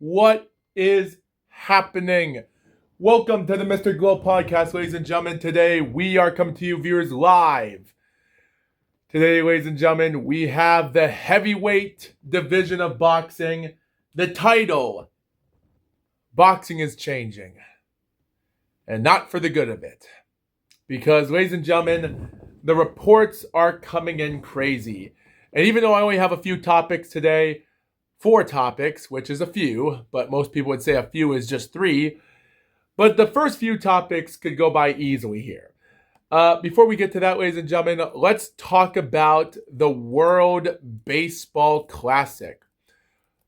What is happening? Welcome to the Mr. Gloat podcast, ladies and gentlemen. Today we are coming to you, viewers, live. Today, ladies and gentlemen, we have the heavyweight division of boxing. The title, Boxing is Changing. And not for the good of it. Because, ladies and gentlemen, the reports are coming in crazy. And even though I only have a few topics today, 4 topics, which is a few, but most people would say a few is just 3. But the first few topics could go by easily here. Before we get to that, ladies and gentlemen, let's talk about the World Baseball Classic.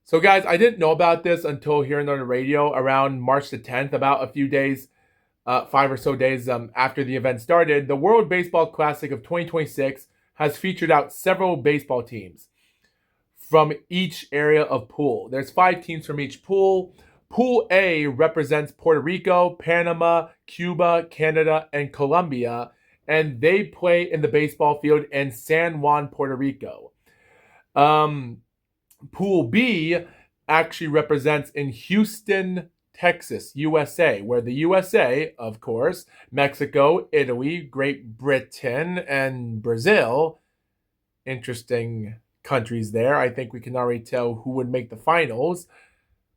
So, guys, I didn't know about this until hearing on the radio around March the 10th, about a few days, 5 or so days after the event started. The World Baseball Classic of 2026 has featured out several baseball teams from each area of pool. There's 5 teams from each pool. Pool A represents Puerto Rico, Panama, Cuba, Canada, and Colombia, and they play in the baseball field in San Juan, Puerto Rico. Pool B actually represents in Houston, Texas, USA, where the USA, of course, Mexico, Italy, Great Britain, and Brazil, interesting countries there. I think we can already tell who would make the finals.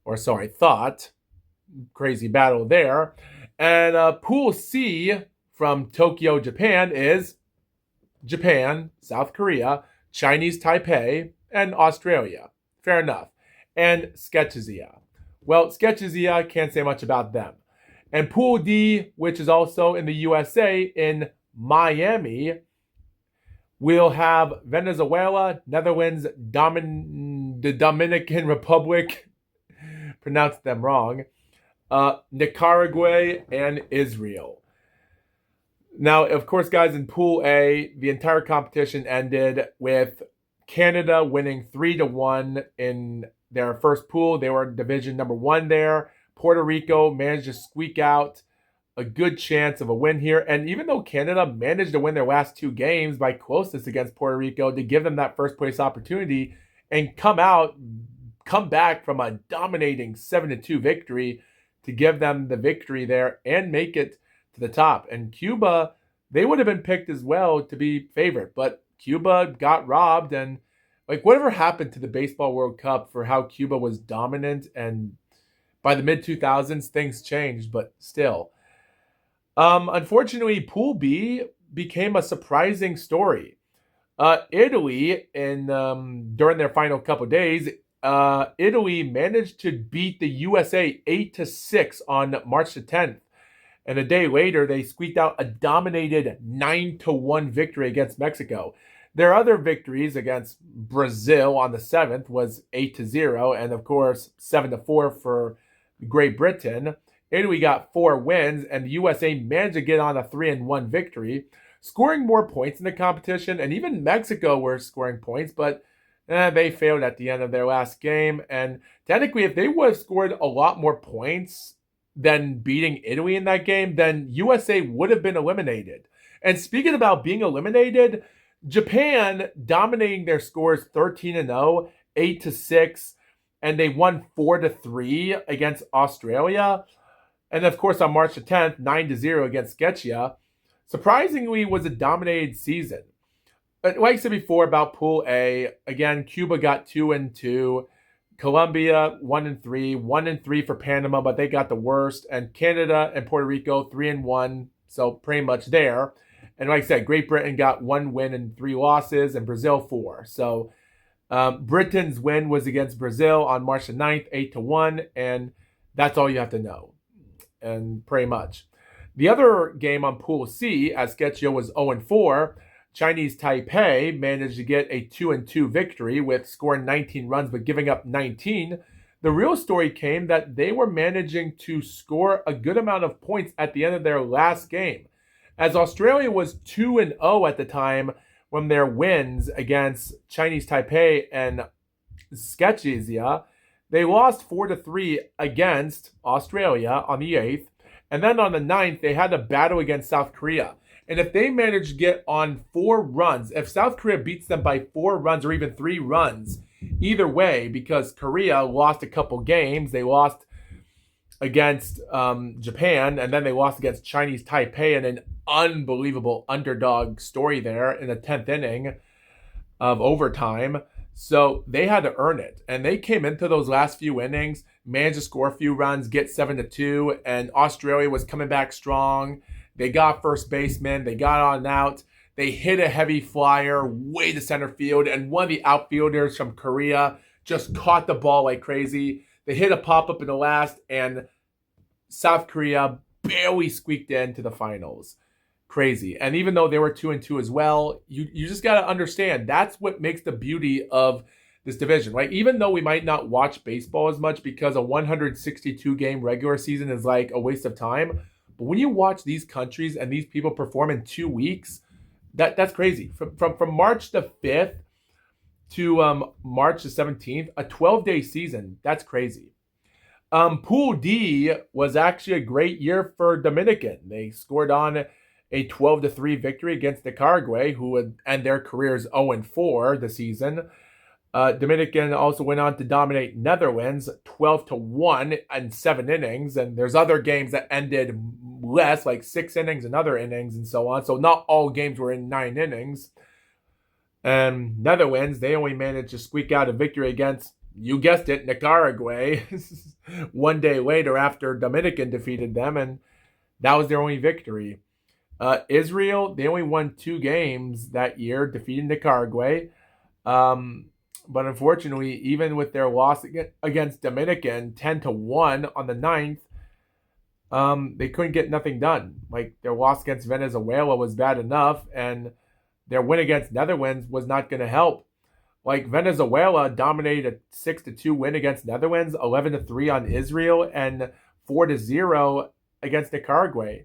Thought. Crazy battle there. And Pool C from Tokyo, Japan is Japan, South Korea, Chinese Taipei, and Australia. Fair enough. And Sketchazia. Well, Sketchazia, can't say much about them. And Pool D, which is also in the USA, in Miami, we'll have Venezuela, Netherlands, the Dominican Republic, pronounced them wrong, Nicaragua, and Israel. Now, of course, guys, in Pool A, the entire competition ended with Canada winning 3-1 in their first pool. They were division number 1 there. Puerto Rico managed to squeak out a good chance of a win here. And even though Canada managed to win their last 2 games by closeness against Puerto Rico to give them that first place opportunity and come back from a dominating 7-2 victory to give them the victory there and make it to the top. And Cuba, they would have been picked as well to be favorite, but Cuba got robbed. And whatever happened to the Baseball World Cup for how Cuba was dominant, and by the mid-2000s, things changed, but still. Unfortunately, Pool B became a surprising story. Italy, during their final couple days, Italy managed to beat the USA 8-6 on March the 10th. And a day later, they squeaked out a dominated 9-1 victory against Mexico. Their other victories against Brazil on the 7th was 8-0, and of course 7-4 for Great Britain. Italy got 4 wins, and the USA managed to get on a 3-1 victory, scoring more points in the competition. And even Mexico were scoring points, but they failed at the end of their last game. And technically, if they would have scored a lot more points than beating Italy in that game, then USA would have been eliminated. And speaking about being eliminated, Japan dominating their scores 13-0, 8-6, and they won 4-3 against Australia. And of course, on March the 10th, 9-0 against Czechia. Surprisingly, was a dominated season. But like I said before about Pool A, again, Cuba got 2-2. Colombia 1-3, 1-3 for Panama, but they got the worst. And Canada and Puerto Rico 3-1, so pretty much there. And like I said, Great Britain got 1 win and 3 losses, and Brazil 4. So Britain's win was against Brazil on March the 9th, 8-1, and that's all you have to know. And pretty much. The other game on Pool C, as Sketchio was 0-4, Chinese Taipei managed to get a 2-2 victory with scoring 19 runs but giving up 19. The real story came that they were managing to score a good amount of points at the end of their last game. As Australia was 2-0 at the time when their wins against Chinese Taipei and Sketchazia, they lost 4-3 against Australia on the 8th. And then on the 9th, they had a battle against South Korea. And if they manage to get on 4 runs, if South Korea beats them by 4 runs or even 3 runs, either way, because Korea lost a couple games, they lost against Japan, and then they lost against Chinese Taipei in an unbelievable underdog story there in the 10th inning of overtime. So they had to earn it. And they came into those last few innings, managed to score a few runs, get 7-2, and Australia was coming back strong. They got first baseman, they got on out. They hit a heavy flyer way to center field, and one of the outfielders from Korea just caught the ball like crazy. They hit a pop-up in the last, and South Korea barely squeaked into the finals. Crazy. And even though they were 2-2 as well, you just got to understand that's what makes the beauty of this division, right? Even though we might not watch baseball as much because a 162 game regular season is like a waste of time, but when you watch these countries and these people perform in 2 weeks, that's crazy. From March the 5th to March the 17th, a 12-day season. That's crazy. Pool D was actually a great year for Dominican. They scored on a 12-3 victory against Nicaragua, who would end their careers 0-4 the season. Dominican also went on to dominate Netherlands 12-1 in 7 innings, and there's other games that ended less, like 6 innings and other innings and so on. So not all games were in 9 innings. And Netherlands, they only managed to squeak out a victory against, you guessed it, Nicaragua, 1 day later after Dominican defeated them, and that was their only victory. Israel, they only won 2 games that year, defeating Nicaragua. But unfortunately, even with their loss against Dominican, 10-1 on the 9th, they couldn't get nothing done. Like, their loss against Venezuela was bad enough, and their win against Netherlands was not going to help. Like, Venezuela dominated a 6-2 win against Netherlands, 11-3 on Israel, and 4-0 against Nicaragua.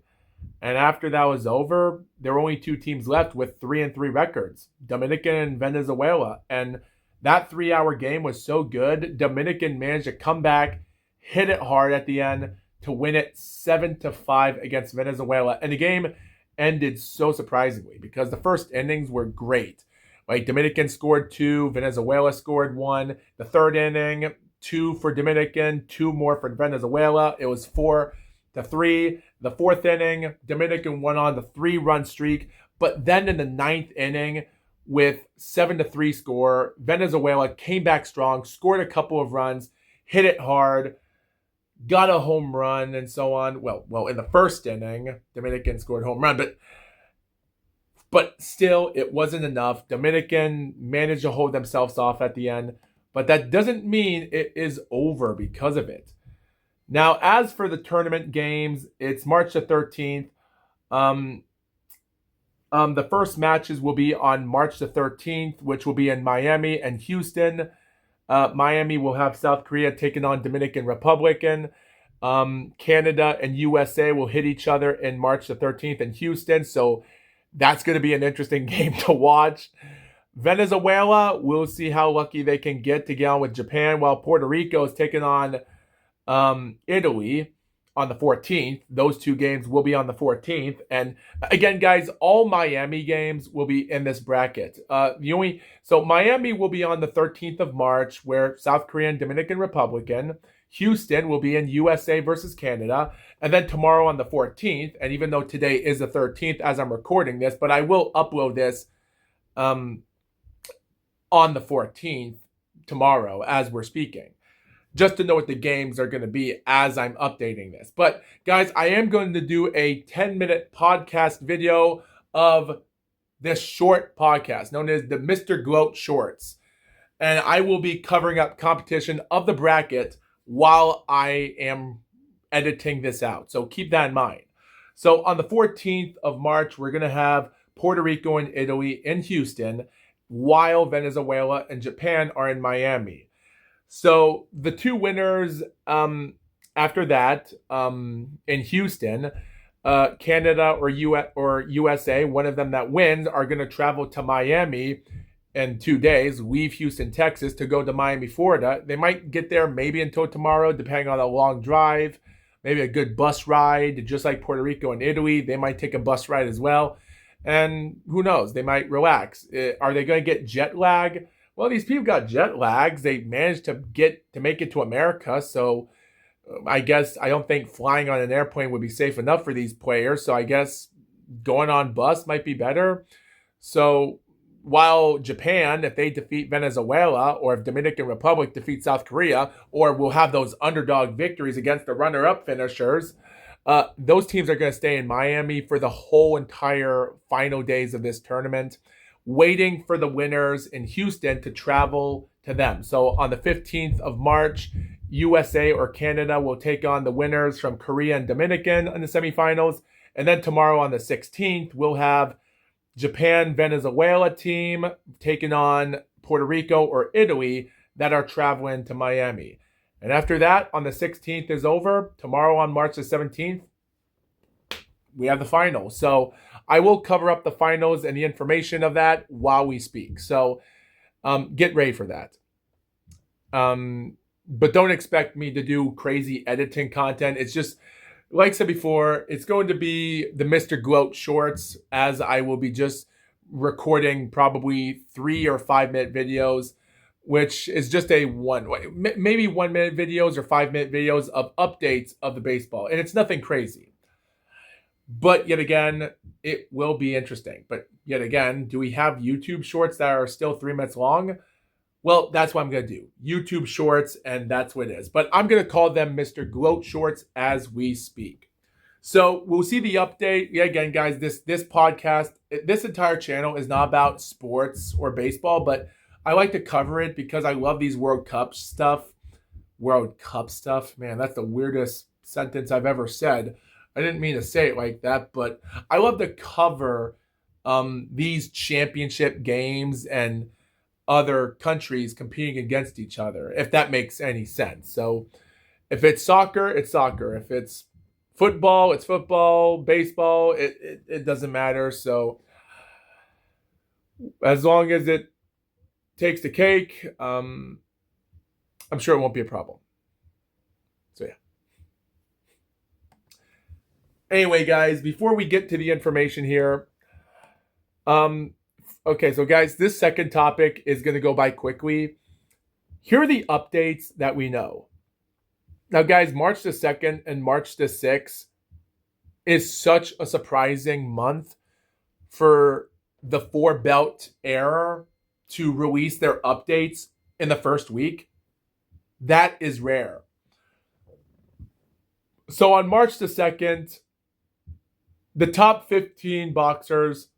And after that was over, there were only 2 teams left with 3-3 records, Dominican and Venezuela. And that 3-hour game was so good, Dominican managed to come back, hit it hard at the end to win it 7-5 against Venezuela. And the game ended so surprisingly because the first innings were great. Like, Dominican scored 2, Venezuela scored 1. The third inning, 2 for Dominican, 2 more for Venezuela. It was 4-3. The fourth inning, Dominican went on the 3-run streak. But then in the 9th inning, with 7-3 score, Venezuela came back strong, scored a couple of runs, hit it hard, got a home run, and so on. Well, in the first inning, Dominican scored a home run, but still, it wasn't enough. Dominican managed to hold themselves off at the end, but that doesn't mean it is over because of it. Now, as for the tournament games, it's March the 13th. The first matches will be on March the 13th, which will be in Miami and Houston. Miami will have South Korea taking on Dominican Republic. Canada and USA will hit each other in March the 13th in Houston. So that's going to be an interesting game to watch. Venezuela, we'll see how lucky they can get on with Japan, while Puerto Rico is taking on Italy on the 14th. Those 2 games will be on the 14th. And again, guys, all Miami games will be in this bracket. So Miami will be on the 13th of March, where South Korea and Dominican Republic. Houston will be in USA versus Canada. And then tomorrow on the 14th, and even though today is the 13th as I'm recording this, but I will upload this on the 14th tomorrow as we're speaking, just to know what the games are going to be as I'm updating this. But guys, I am going to do a 10-minute podcast video of this short podcast known as the Mr. Gloat Shorts. And I will be covering up competition of the bracket while I am editing this out. So keep that in mind. So on the 14th of March, we're going to have Puerto Rico and Italy in Houston, while Venezuela and Japan are in Miami. So the 2 winners after that in Houston, Canada or USA, one of them that wins, are going to travel to Miami in 2 days, leave Houston, Texas to go to Miami, Florida. They might get there maybe until tomorrow, depending on a long drive, maybe a good bus ride, just like Puerto Rico and Italy. They might take a bus ride as well. And who knows, they might relax. Are they going to get jet lag Well, these people got jet lags. They managed to make it to America, so I guess I don't think flying on an airplane would be safe enough for these players. So I guess going on bus might be better. So while Japan, if they defeat Venezuela, or if Dominican Republic defeats South Korea, or we'll have those underdog victories against the runner-up finishers, those teams are going to stay in Miami for the whole entire final days of this tournament, waiting for the winners in Houston to travel to them. So on the 15th of March, USA or Canada will take on the winners from Korea and Dominican in the semifinals. And then tomorrow on the 16th, we'll have Japan, Venezuela team taking on Puerto Rico or Italy that are traveling to Miami. And after that, on the 16th is over. Tomorrow on March the 17th, we have the finals. So I will cover up the finals and the information of that while we speak. So get ready for that. But don't expect me to do crazy editing content. It's just, like I said before, it's going to be the Mr. Gloat shorts, as I will be just recording probably 3 or 5 minute videos, which is just maybe 1 minute videos or 5 minute videos of updates of the baseball. And it's nothing crazy. But yet again, it will be interesting. But yet again, do we have YouTube shorts that are still 3 minutes long? Well, that's what I'm going to do. YouTube shorts, and that's what it is. But I'm going to call them Mr. Gloat shorts as we speak. So we'll see the update. Yeah, again, guys, this podcast, this entire channel is not about sports or baseball, but I like to cover it because I love these World Cup stuff. World Cup stuff? Man, that's the weirdest sentence I've ever said. I didn't mean to say it like that, but I love to cover these championship games and other countries competing against each other, if that makes any sense. So if it's soccer, it's soccer. If it's football, it's football. Baseball, it doesn't matter. So as long as it takes the cake, I'm sure it won't be a problem. So yeah. Anyway, guys, before we get to the information here, okay, so guys, this second topic is going to go by quickly. Here are the updates that we know. Now, guys, March the 2nd and March the 6th is such a surprising month for the 4-belt era to release their updates in the first week. That is rare. So on March the 2nd, the top 15 boxers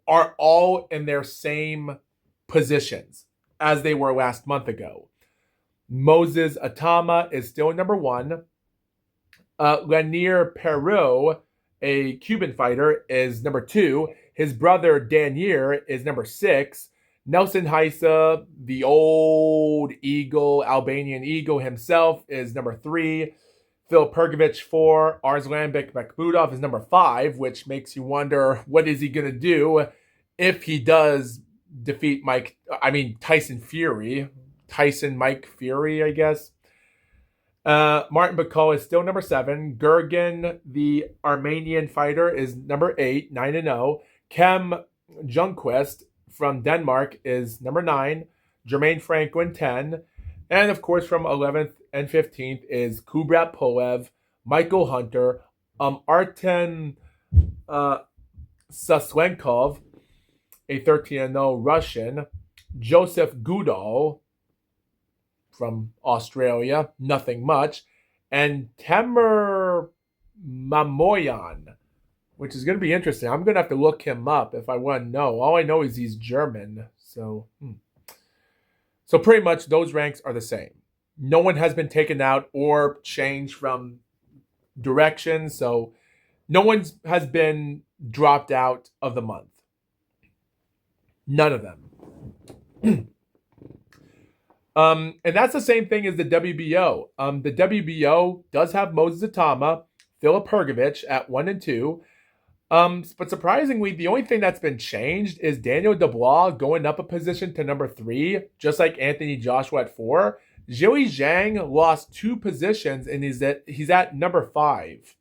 are all in their same positions as they were last month ago. Moses Atama is still number 1. Lanier Perot, a Cuban fighter, is number 2. His brother Danier is number 6. Nelson Haisa, the old eagle, Albanian eagle himself, is number 3. Phil Pergovich 4. Arslanbek Makhmudov is number 5, which makes you wonder, what is he going to do if he does defeat Tyson Mike Fury, I guess. Martin Bakal is still number 7. Gergen, the Armenian fighter, is number 8, 9-0. Kem Ljungqvist from Denmark is number 9. Jermaine Franklin, 10. And of course, from 11th and 15th is Kubrat Pulev, Michael Hunter, Artem Saslenkov, a 13-0 Russian, Joseph Goodall from Australia, nothing much, and Temur Mamoyan, which is going to be interesting. I'm going to have to look him up if I want to know. All I know is he's German. So pretty much those ranks are the same. No one has been taken out or changed from direction. So no one has been dropped out of the month. None of them. And that's the same thing as the WBO. The WBO does have Moses Atama, Filip Pergovich at 1 and 2. But surprisingly, the only thing that's been changed is Daniel Dubois going up a position to number 3, just like Anthony Joshua at 4. Zhili Zhang lost 2 positions and he's at number 5.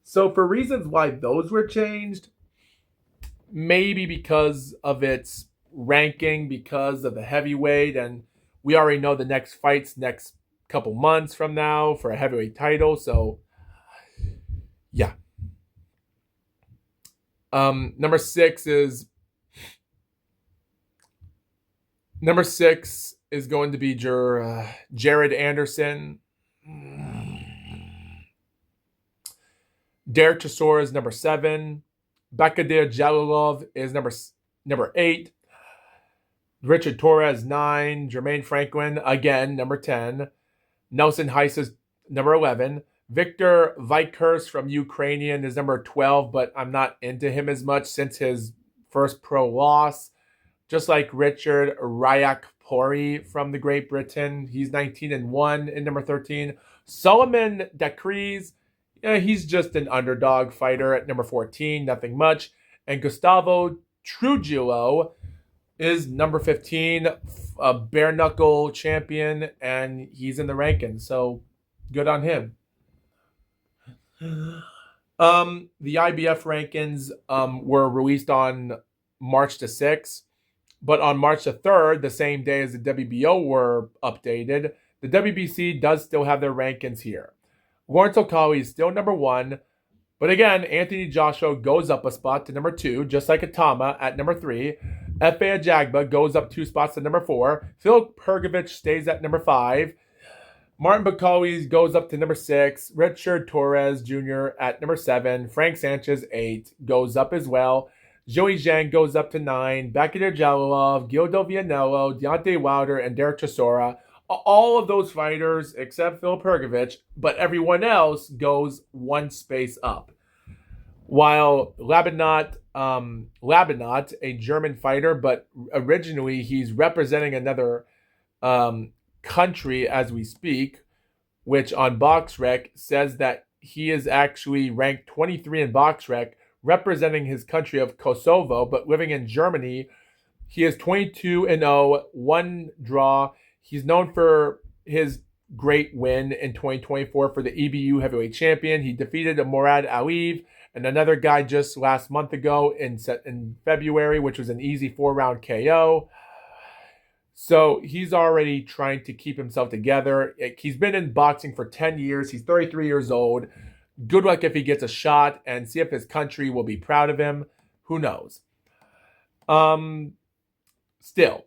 So for reasons why those were changed, maybe because of its ranking because of the heavyweight, and we already know the next fights next couple months from now for a heavyweight title. So yeah. Number six is going to be Jared Anderson. Derek Chisora is number 7. Bakadir Jalilov is number 8. Richard Torres 9. Jermaine Franklin again number 10. Nelson Heiss is number 11. Victor Vikhurst from Ukrainian is number 12, but I'm not into him as much since his first pro loss. Just like Richard Ryakpori from the Great Britain, he's 19-1 in number 13. Solomon Dakriz, he's just an underdog fighter at number 14, nothing much. And Gustavo Trujillo is number 15, a bare knuckle champion, and he's in the rankings. So good on him. The IBF rankings were released on March the 6th. But on March the 3rd, the same day as the WBO were updated, the WBC does still have their rankings here. Lawrence Okali is still number 1. But again, Anthony Joshua goes up a spot to number 2, just like Atama at number 3. F.A. Ajagba goes up 2 spots to number 4. Phil Pergovich stays at number 5. Martin Bakali goes up to number 6. Richard Torres Jr. at number 7. Frank Sanchez, 8, goes up as well. Joey Zhang goes up to 9. Bakadir Jalilov, Gildo Vianello, Deontay Wilder, and Derek Chisora. All of those fighters, except Phil Pergovich, but everyone else goes 1 space up. While Labanat, a German fighter, but originally he's representing another country as we speak, which on BoxRec says that he is actually ranked 23 in BoxRec, representing his country of Kosovo, but living in Germany. He is 22-0, 1 draw. He's known for his great win in 2024 for the EBU heavyweight champion. He defeated Murad Aliyev and another guy just last month ago in February, which was an easy 4-round KO. So he's already trying to keep himself together. He's been in boxing for 10 years. He's 33 years old. Good luck if he gets a shot, and see if his country will be proud of him. Who knows? Still,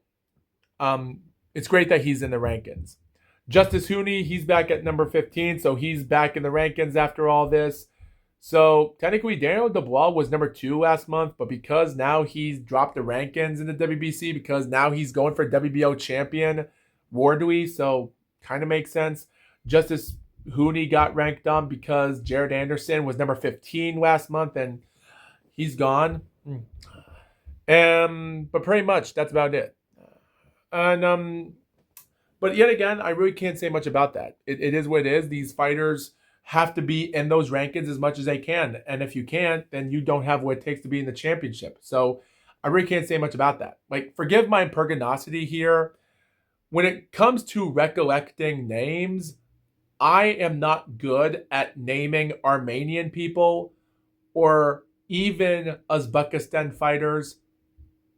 it's great that he's in the rankings. Justice Hooney, he's back at number 15, so he's back in the rankings after all this. So technically, Daniel Dubois was number 2 last month, but because now he's dropped the rankings in the WBC, because now he's going for WBO champion, Wardley, so kind of makes sense. Justice Hooney got ranked up because Jared Anderson was number 15 last month, and he's gone. But pretty much that's about it. And but yet again, I really can't say much about that. It is what it is. These fighters have to be in those rankings as much as they can, and if you can't, then you don't have what it takes to be in the championship. So I really can't say much about that. Like, forgive my impergnosity here. When it comes to recollecting names, I am not good at naming Armenian people or even Uzbekistan fighters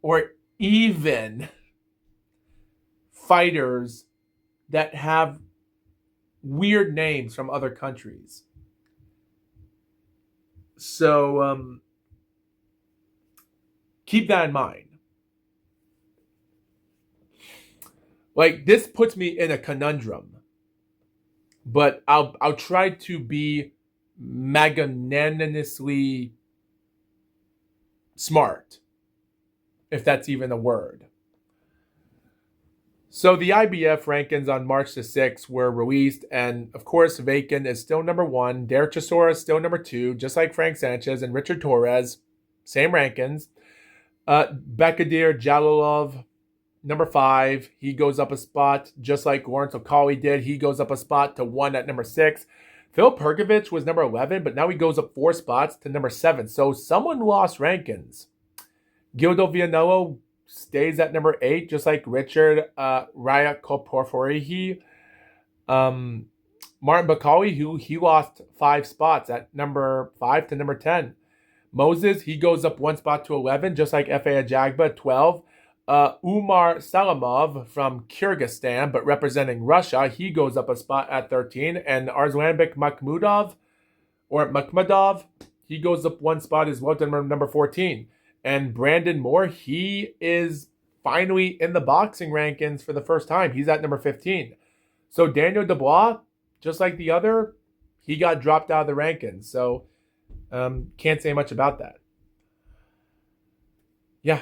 or even fighters that have weird names from other countries. So keep that in mind. Like, this puts me in a conundrum. But I'll try to be magnanimously smart, if that's even a word. So the IBF rankings on March the 6th were released, and of course, Vakin is still number 1. Derek Chisora is still number 2, just like Frank Sanchez and Richard Torres. Same rankings. Bakadir Jalilov, number 5, he goes up a spot, just like Lawrence Okali did. He goes up a spot to 1 at number 6. Phil Pergovich was number 11, but now he goes up 4 spots to number 7. So someone lost rankings. Gildo Vianello stays at number 8, just like Richard Ryakpori. Martin Bakali, he lost 5 spots at number 5 to number 10. Moses, he goes up 1 spot to 11, just like F.A. Ajagba, 12. Umar Salamov from Kyrgyzstan, but representing Russia, he goes up a spot at 13. And Arslanbek Makhmudov, he goes up one spot as well to number 14. And Brandon Moore, he is finally in the boxing rankings for the first time. He's at number 15. So Daniel Dubois, just like the other, he got dropped out of the rankings. So can't say much about that. Yeah.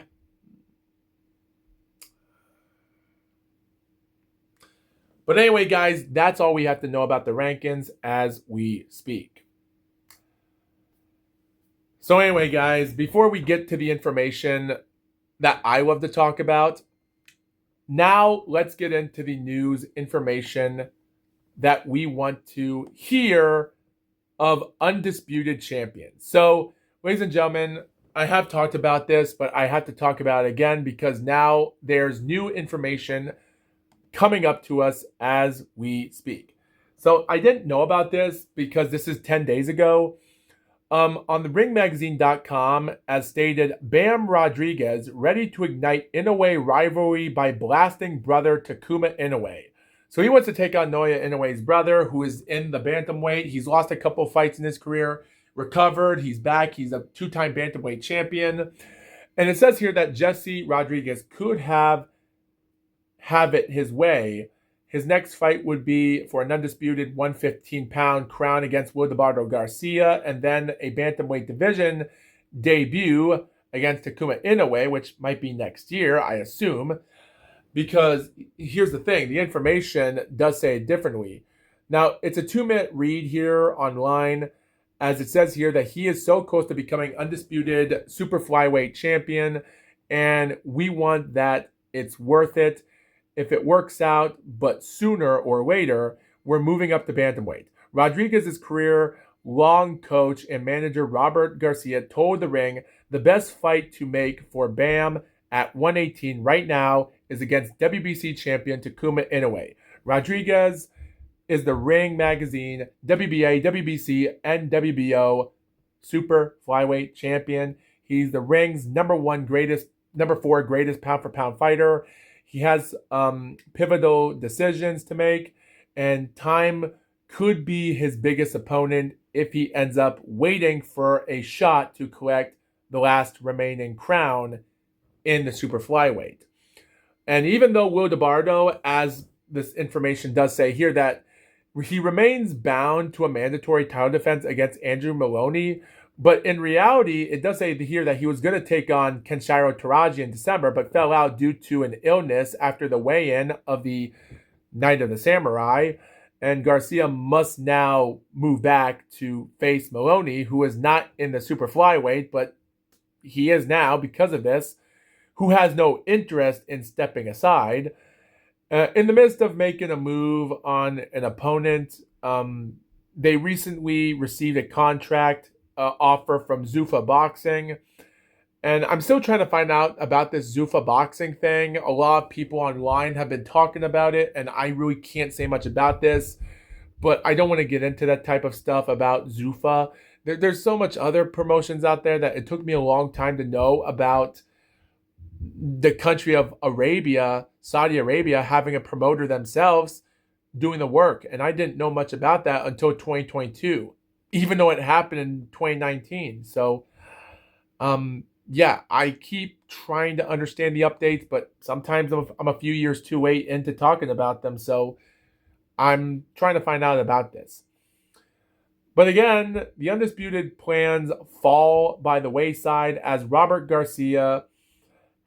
But anyway, guys, that's all we have to know about the rankings as we speak. So anyway, guys, before we get to the information that I love to talk about, now let's get into the news information that we want to hear of undisputed champions. So, ladies and gentlemen, I have talked about this, but I have to talk about it again because now there's new information coming up to us as we speak. So I didn't know about this because this is 10 days ago. On the ringmagazine.com, as stated, Bam Rodriguez ready to ignite Inoue rivalry by blasting brother Takuma Inoue. So he wants to take on Naoya Inoue's brother, who is in the bantamweight. He's lost a couple fights in his career, recovered, he's back, he's a two-time bantamweight champion. And it says here that Jesse Rodriguez could have it his way. His next fight would be for an undisputed 115-pound crown against Wildebardo Garcia, and then a bantamweight division debut against Takuma Inoue, which might be next year, I assume. Because here's the thing, the information does say it differently. Now, it's a 2-minute read here online, as it says here that he is so close to becoming undisputed super flyweight champion, and we want that it's worth it. If it works out, but sooner or later, we're moving up to bantamweight. Rodriguez's career-long coach and manager Robert Garcia told The Ring the best fight to make for Bam at 118 right now is against WBC champion Takuma Inoue. Rodriguez is the Ring Magazine WBA, WBC, and WBO super flyweight champion. He's the Ring's number 4 greatest pound-for-pound fighter. He has pivotal decisions to make, and time could be his biggest opponent if he ends up waiting for a shot to collect the last remaining crown in the super flyweight. And even though Wildebardo, as this information does say here, that he remains bound to a mandatory title defense against Andrew Maloney, but in reality, it does say here that he was going to take on Kenshiro Taraji in December, but fell out due to an illness after the weigh-in of the Night of the Samurai. And Garcia must now move back to face Maloney, who is not in the super flyweight, but he is now, because of this, who has no interest in stepping aside. In the midst of making a move on an opponent, they recently received a contract offer from Zuffa Boxing. And I'm still trying to find out about this Zuffa Boxing thing. A lot of people online have been talking about it, and I really can't say much about this. But I don't want to get into that type of stuff about Zuffa. There's so much other promotions out there that it took me a long time to know about the country of Arabia, Saudi Arabia, having a promoter themselves doing the work. And I didn't know much about that until 2022. Even though it happened in 2019. So, yeah, I keep trying to understand the updates, but sometimes I'm a few years too late into talking about them. So I'm trying to find out about this. But again, the undisputed plans fall by the wayside as Robert Garcia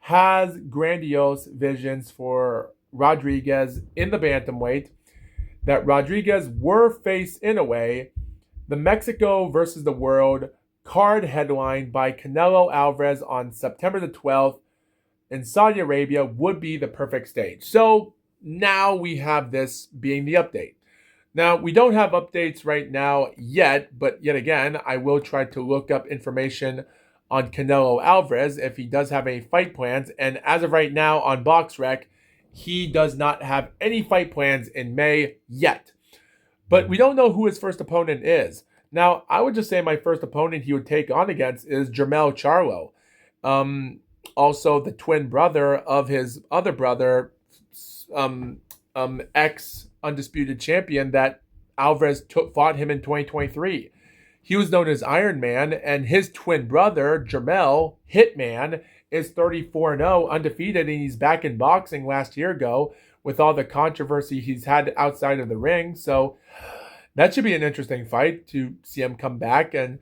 has grandiose visions for Rodriguez in the bantamweight, that Rodriguez were face Inoue. The Mexico versus the World card headlined by Canelo Alvarez on September the 12th in Saudi Arabia would be the perfect stage. So now we have this being the update. Now, we don't have updates right now yet, but yet again, I will try to look up information on Canelo Alvarez if he does have any fight plans. And as of right now on BoxRec, he does not have any fight plans in May yet. But we don't know who his first opponent is. Now, I would just say my first opponent he would take on against is Jermell Charlo. also the twin brother of his other brother, ex undisputed champion that Alvarez fought him in 2023. He was known as Iron Man, and his twin brother, Jermell Hitman, is 34-0, undefeated, and he's back in boxing last year ago with all the controversy he's had outside of the ring. So that should be an interesting fight to see him come back. And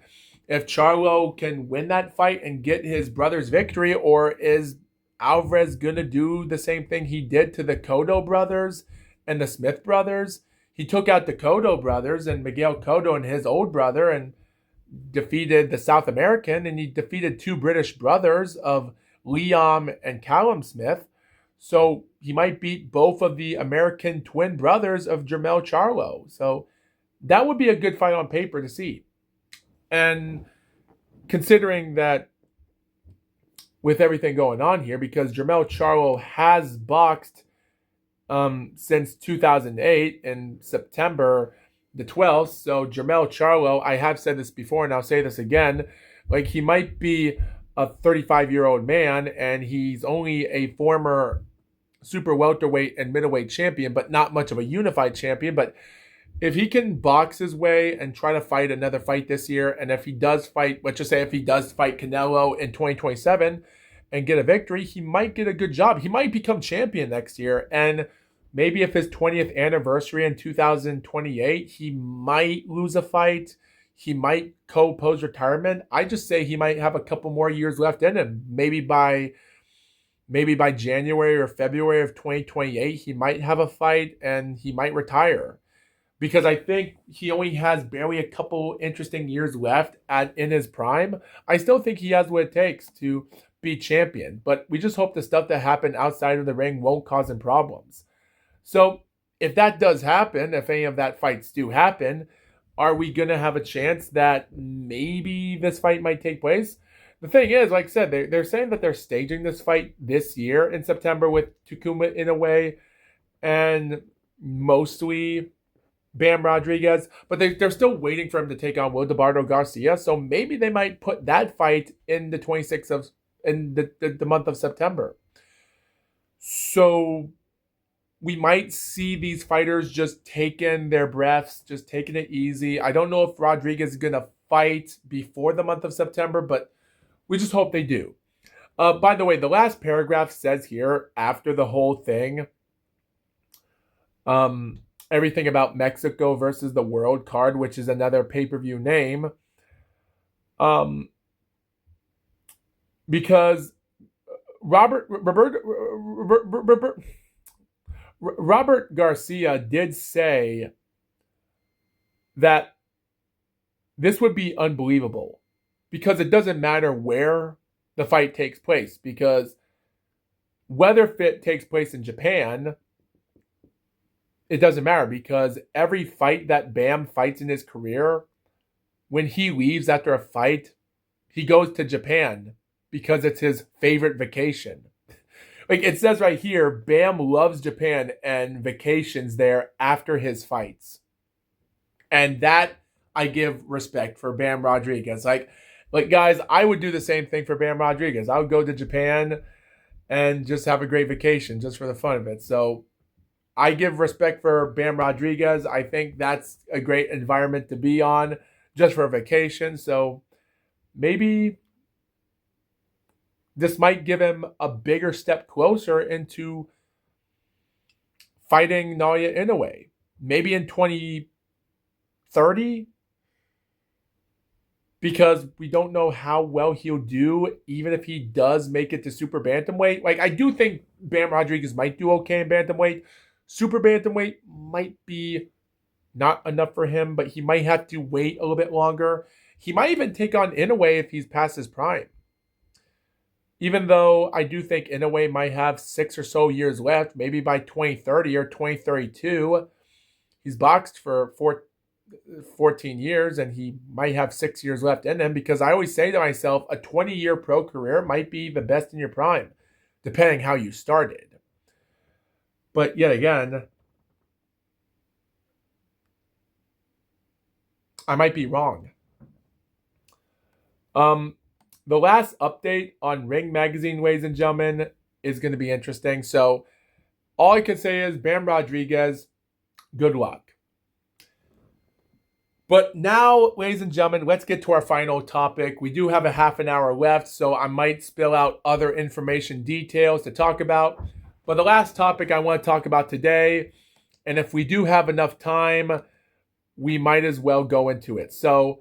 if Charlo can win that fight and get his brother's victory, or is Alvarez going to do the same thing he did to the Cotto brothers and the Smith brothers? He took out the Cotto brothers and Miguel Cotto and his old brother and defeated the South American, and he defeated two British brothers of Liam and Callum Smith. So he might beat both of the American twin brothers of Jermell Charlo. So that would be a good fight on paper to see. And considering that with everything going on here, because Jermell Charlo has boxed since 2008 in September the 12th. So Jermell Charlo, I have said this before and I'll say this again, like he might be a 35-year-old man and he's only a former super welterweight and middleweight champion, but not much of a unified champion. But if he can box his way and try to fight another fight this year, and if he does fight, let's just say if he does fight Canelo in 2027 and get a victory, he might get a good job. He might become champion next year. And maybe if his 20th anniversary in 2028, he might lose a fight. He might co-pose retirement. I just say he might have a couple more years left in him. Maybe by January or February of 2028, he might have a fight and he might retire. Because I think he only has barely a couple interesting years left in his prime. I still think he has what it takes to be champion. But we just hope the stuff that happened outside of the ring won't cause him problems. So if that does happen, if any of that fights do happen, are we going to have a chance that maybe this fight might take place? The thing is, like I said, they're saying that they're staging this fight this year in September with Takuma Inoue and mostly Bam Rodriguez, but they're still waiting for him to take on Wildebardo Garcia. So maybe they might put that fight in the 26th of in the month of September. So we might see these fighters just taking their breaths, just taking it easy. I don't know if Rodriguez is going to fight before the month of September, but we just hope they do. By the way, the last paragraph says here, after the whole thing, everything about Mexico versus the World card, which is another pay-per-view name, because Robert Garcia did say that this would be unbelievable because it doesn't matter where the fight takes place, because whether it takes place in Japan, it doesn't matter, because every fight that Bam fights in his career, when he leaves after a fight, he goes to Japan because it's his favorite vacation. Like it says right here, Bam loves Japan and vacations there after his fights. And that I give respect for Bam Rodriguez. Like guys, I would do the same thing for Bam Rodriguez. I would go to Japan and just have a great vacation just for the fun of it. So I give respect for Bam Rodriguez. I think that's a great environment to be on just for a vacation. So maybe this might give him a bigger step closer into fighting Naoya Inoue. Maybe in 2030, because we don't know how well he'll do, even if he does make it to super bantamweight. Like, I do think Bam Rodriguez might do okay in bantamweight. Super bantamweight might be not enough for him, but he might have to wait a little bit longer. He might even take on Inoue if he's past his prime. Even though I do think Inoue might have 6 or so years left, maybe by 2030 or 2032. He's boxed for 14 years and he might have 6 years left in him, because I always say to myself, a 20-year pro career might be the best in your prime, depending how you started. But yet again, I might be wrong. the last update on Ring Magazine, ladies and gentlemen, is going to be interesting. So all I can say is, Bam Rodriguez, good luck. But now, ladies and gentlemen, let's get to our final topic. We do have a half an hour left, so I might spill out other information details to talk about. But the last topic I want to talk about today, and if we do have enough time, we might as well go into it. So,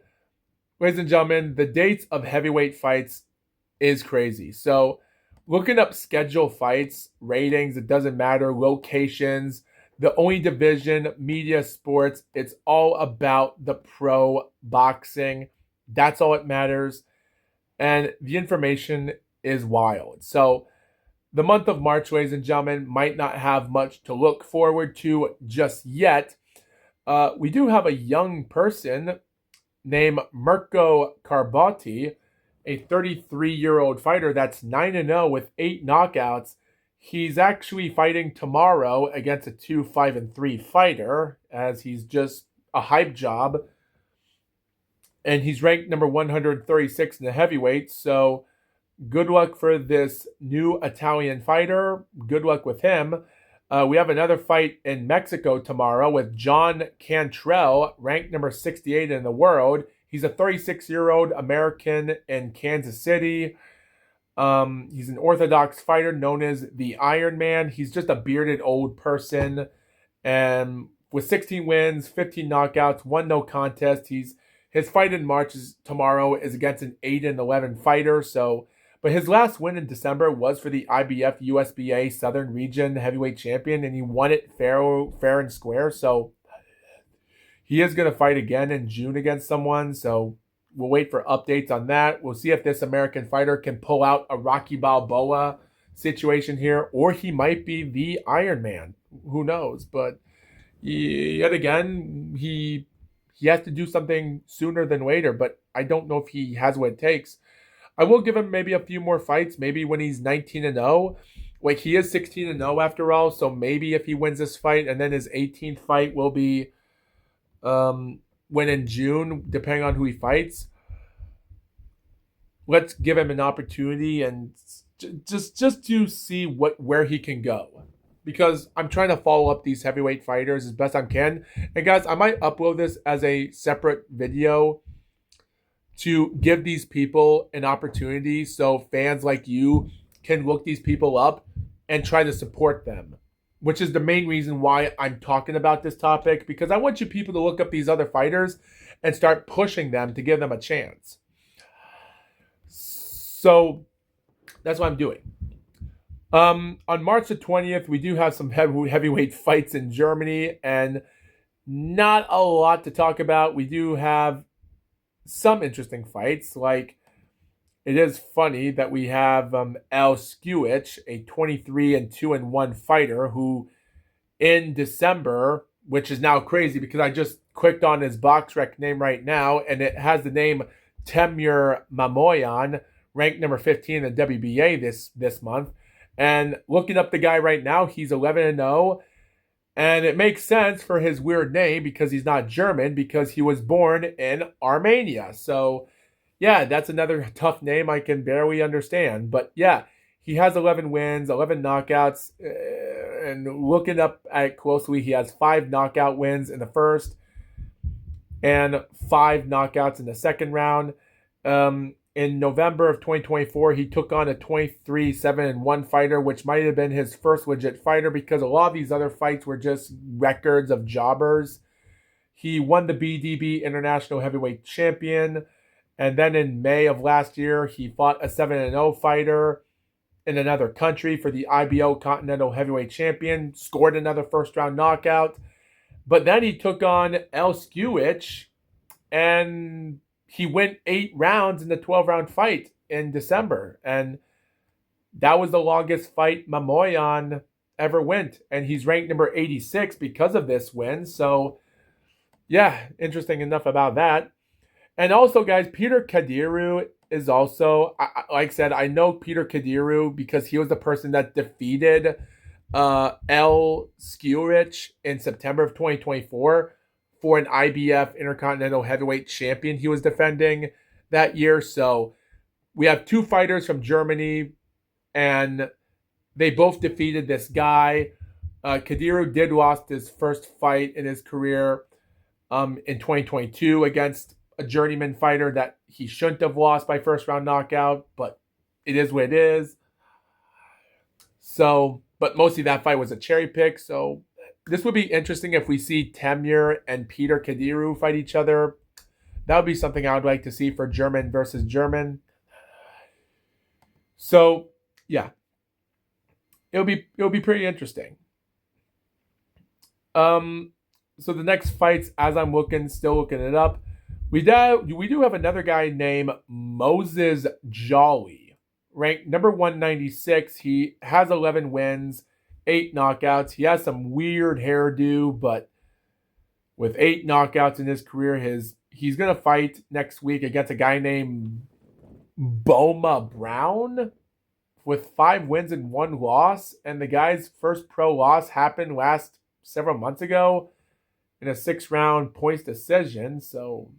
ladies and gentlemen, the dates of heavyweight fights is crazy. So, looking up scheduled fights, ratings, it doesn't matter, locations, the only division, media, sports, it's all about the pro boxing. That's all it matters. And the information is wild. So, the month of March, ladies and gentlemen, might not have much to look forward to just yet. We do have a young person named Mirko Carbatti, a 33-year-old fighter that's 9-0 with 8 knockouts. He's actually fighting tomorrow against a 2-5-3 fighter, as he's just a hype job. And he's ranked number 136 in the heavyweight. So good luck for this new Italian fighter. Good luck with him. We have another fight in Mexico tomorrow with John Cantrell, ranked number 68 in the world. He's a 36-year-old American in Kansas City. He's an orthodox fighter known as the Iron Man. He's just a bearded old person. And with 16 wins, 15 knockouts, 1 no contest. His fight in March tomorrow is against an 8-11 fighter. But his last win in December was for the IBF USBA Southern Region Heavyweight Champion, and he won it fair and square. So he is going to fight again in June against someone. So we'll wait for updates on that. We'll see if this American fighter can pull out a Rocky Balboa situation here, or he might be the Iron Man. Who knows? But yet again, he has to do something sooner than later, but I don't know if he has what it takes. I will give him maybe a few more fights, maybe when he's 19-0. Like, he is 16-0 after all, so maybe if he wins this fight, and then his 18th fight will be when in June, depending on who he fights. Let's give him an opportunity and just to see where he can go. Because I'm trying to follow up these heavyweight fighters as best I can. And guys, I might upload this as a separate video to give these people an opportunity so fans like you can look these people up and try to support them, which is the main reason why I'm talking about this topic, because I want you people to look up these other fighters and start pushing them to give them a chance. So that's what I'm doing. On March the 20th, we do have some heavyweight fights in Germany, and not a lot to talk about. We do have some interesting fights. Like, it is funny that we have El Skewich, a 23-2-1 fighter who in December, which is now crazy because I just clicked on his BoxRec name right now, and it has the name Temur Mamoyan, ranked number 15 in the WBA this month. And looking up the guy right now, he's 11-0. And it makes sense for his weird name because he's not German, because he was born in Armenia. So, yeah, that's another tough name I can barely understand. But, yeah, he has 11 wins, 11 knockouts. And looking up at it closely, he has 5 knockout wins in the first and 5 knockouts in the second round. In November of 2024, he took on a 23-7-1 fighter, which might have been his first legit fighter because a lot of these other fights were just records of jobbers. He won the BDB International Heavyweight Champion. And then in May of last year, he fought a 7-0 fighter in another country for the IBO Continental Heavyweight Champion, scored another first-round knockout. But then he took on El Skewich, and he went 8 rounds in the 12-round fight in December. And that was the longest fight Mamoyan ever went. And he's ranked number 86 because of this win. So, yeah, interesting enough about that. And also, guys, Peter Kadiru is also, like I said, I know Peter Kadiru because he was the person that defeated El Skewich in September of 2024 for an IBF Intercontinental Heavyweight Champion he was defending that year. So we have two fighters from Germany, and they both defeated this guy. Kadiru did lost his first fight in his career in 2022 against a journeyman fighter that he shouldn't have lost by first round knockout, but it is what it is. So, but mostly that fight was a cherry pick. So this would be interesting if we see Temur and Peter Kadiru fight each other. That would be something I would like to see for German versus German. So yeah, it'll be pretty interesting. So the next fights, as I'm still looking it up, we do have another guy named Moses Jolly, ranked number 196. He has 11 wins, 8 knockouts. He has some weird hairdo, but with 8 knockouts in his career, he's gonna fight next week against a guy named Boma Brown with 5 wins and 1 loss. And the guy's first pro loss happened last several months ago in a 6-round points decision. So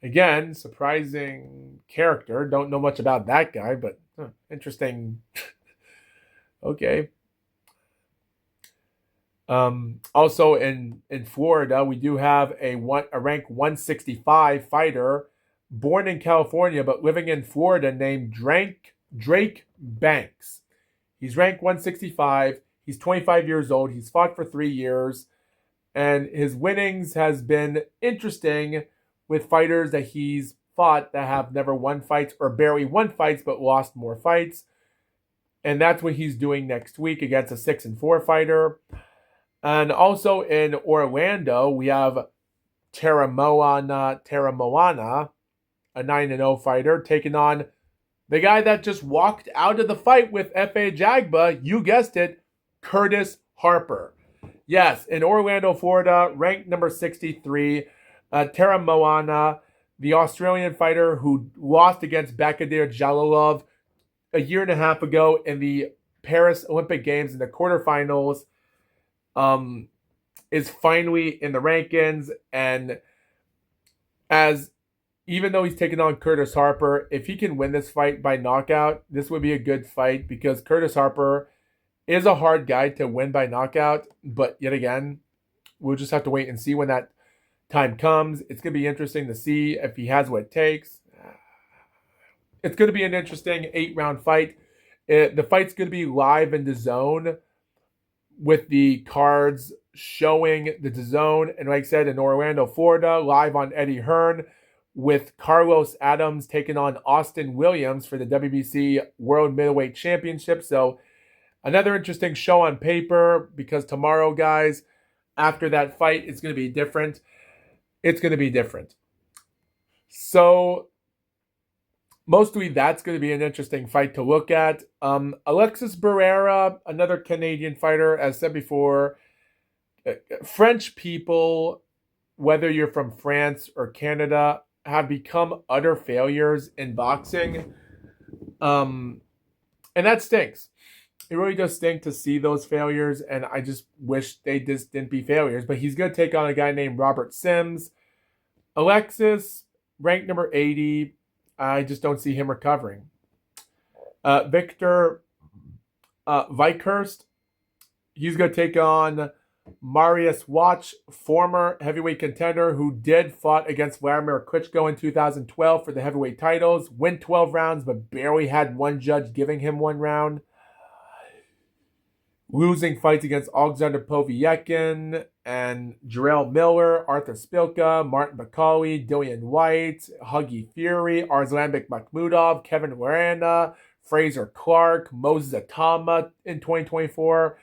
again, surprising character. Don't know much about that guy, but interesting. Okay. Also in Florida, we do have a rank 165 fighter born in California but living in Florida named Drake Banks. He's ranked 165. He's 25 years old. He's fought for 3 years. And his winnings has been interesting with fighters that he's fought that have never won fights or barely won fights but lost more fights. And that's what he's doing next week against a 6-4 fighter. And also in Orlando, we have Teramoana, a 9-0 fighter, taking on the guy that just walked out of the fight with F.A. Jagba, you guessed it, Curtis Harper. Yes, in Orlando, Florida, ranked number 63, Teramoana, the Australian fighter who lost against Bakadir Jalolov a year and a half ago in the Paris Olympic Games in the quarterfinals, is finally in the rankings. And even though he's taking on Curtis Harper, if he can win this fight by knockout, this would be a good fight because Curtis Harper is a hard guy to win by knockout. But yet again, we'll just have to wait and see when that time comes. It's going to be interesting to see if he has what it takes. It's going to be an interesting 8-round fight. The fight's going to be live in DAZN with the cards showing the DAZN. And like I said, in Orlando, Florida, live on Eddie Hearn with Carlos Adams taking on Austin Williams for the WBC World Middleweight Championship. So another interesting show on paper because tomorrow, guys, after that fight, it's going to be different. It's going to be different. So mostly that's going to be an interesting fight to look at. Alexis Barrera, another Canadian fighter, as said before, French people, whether you're from France or Canada, have become utter failures in boxing. And that stinks. It really does stink to see those failures, and I just wish they just didn't be failures. But he's going to take on a guy named Robert Sims. Alexis, ranked number 80. I just don't see him recovering. Victor Vikhurst, he's going to take on Mariusz Wach, former heavyweight contender who did fought against Vladimir Klitschko in 2012 for the heavyweight titles, win 12 rounds, but barely had one judge giving him 1 round. Losing fights against Alexander Poviekin and Jarrell Miller, Arthur Spilka, Martin McCauley, Dillian White, Huggy Fury, Arslanbek Makhmudov, Kevin Lorana, Fraser Clark, Moses Atama in 2024,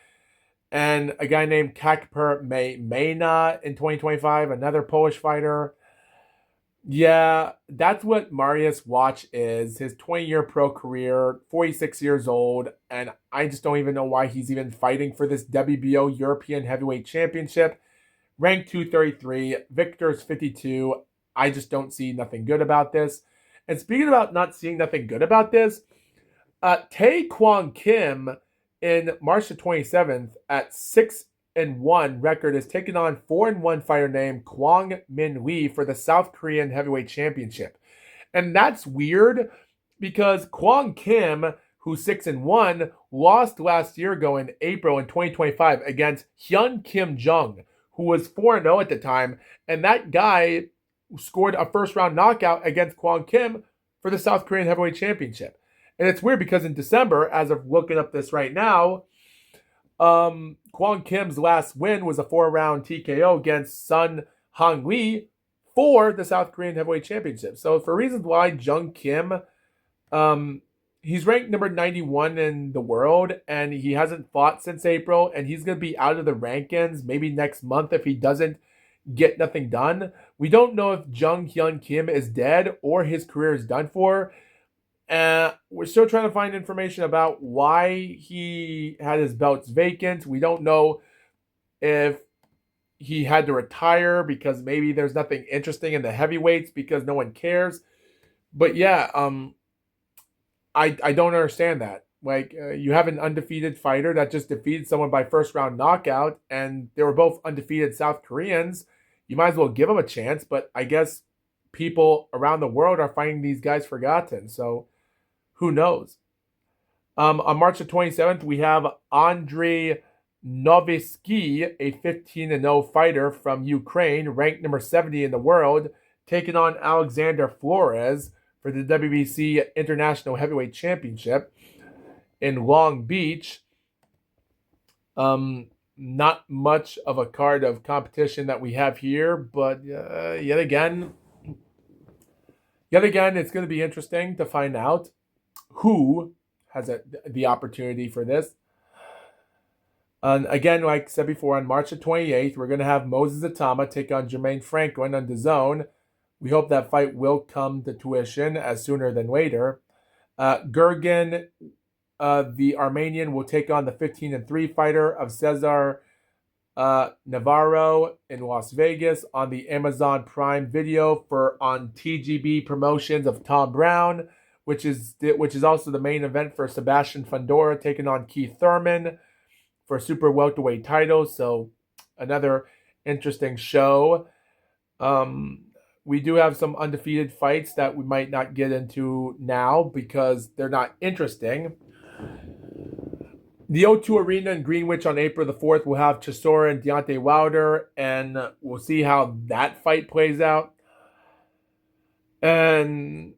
and a guy named Kakper Mena in 2025, another Polish fighter. Yeah, that's what Mariusz Wach is. His 20-year pro career, 46 years old, and I just don't even know why he's even fighting for this WBO European Heavyweight Championship. Ranked 233, Victor's 52. I just don't see nothing good about this. And speaking about not seeing nothing good about this, Tae Kwang Kim in March the 27th at 6-1 record is taking on 4-1 fighter named Kwang Min Lee for the South Korean Heavyweight Championship. And that's weird because Kwang Kim, who's 6-1, lost last year ago in April in 2025 against Hyun Kim Jung, who was 4-0 at the time. And that guy scored a first round knockout against Kwang Kim for the South Korean Heavyweight Championship. And it's weird because in December, as of looking up this right now, Kwang Kim's last win was a 4-round TKO against Sun Hong Lee for the South Korean Heavyweight Championship. So for reasons why Jung Kim, he's ranked number 91 in the world, and he hasn't fought since April, and he's going to be out of the rankings maybe next month if he doesn't get nothing done. We don't know if Jung Hyun Kim is dead or his career is done for. We're still trying to find information about why he had his belts vacant. We don't know if he had to retire because maybe there's nothing interesting in the heavyweights because no one cares. But yeah, I don't understand that. Like, you have an undefeated fighter that just defeated someone by first round knockout, and they were both undefeated South Koreans. You might as well give them a chance, but I guess people around the world are finding these guys forgotten. So who knows? On March the 27th, we have Andrei Novisky, a 15-0 fighter from Ukraine, ranked number 70 in the world, taking on Alexander Flores for the WBC International Heavyweight Championship in Long Beach. Not much of a card of competition that we have here, but yet again, it's going to be interesting to find out who has the opportunity for this. And again, like I said before, on March the 28th, we're going to have Moses Atama take on Jermaine Franklin on DAZN. We hope that fight will come to tuition as sooner than later. Gurgen, the Armenian, will take on the 15-3 fighter of Cesar Navarro in Las Vegas on the Amazon Prime Video on TGB Promotions of Tom Brown, which is also the main event for Sebastian Fundora taking on Keith Thurman for super welterweight title. So another interesting show. We do have some undefeated fights that we might not get into now because they're not interesting. The O2 Arena in Greenwich on April the 4th will have Chisora and Deontay Wilder, and we'll see how that fight plays out. And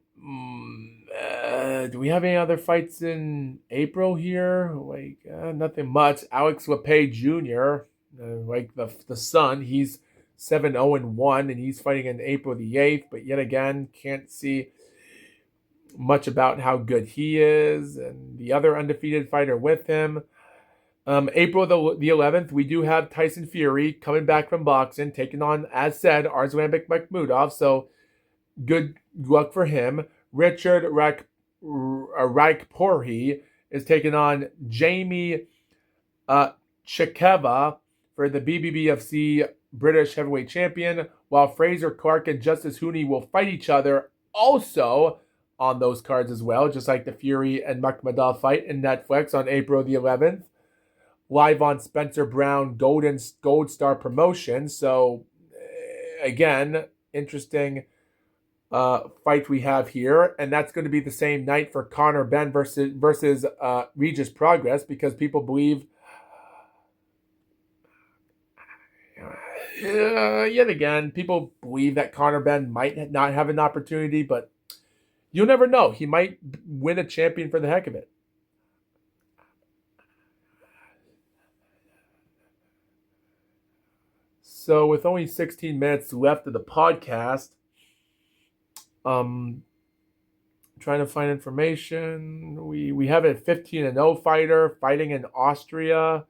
do we have any other fights in April here? Like, nothing much. Alex Lepay Jr., like the son, he's 7-0-1, and he's fighting in April the 8th, but yet again, can't see much about how good he is, and the other undefeated fighter with him. April the 11th, we do have Tyson Fury coming back from boxing, taking on, as said, Arslanbek Makhmudov, so good luck for him. Richard Raikporhi is taking on Jamie Chikeva for the BBBFC British Heavyweight Champion, while Fraser Clark and Justice Hooney will fight each other also on those cards as well, just like the Fury and Makhmudov fight in Netflix on April the 11th. Live on Spencer Brown Gold Star Promotion. So, again, interesting fight we have here, and that's going to be the same night for Conor Benn versus Regis Progress, because people believe yet again, people believe that Conor Benn might not have an opportunity, but you'll never know. He might win a champion for the heck of it. So with only 16 minutes left of the podcast, trying to find information. We have a 15-0 fighter fighting in Austria.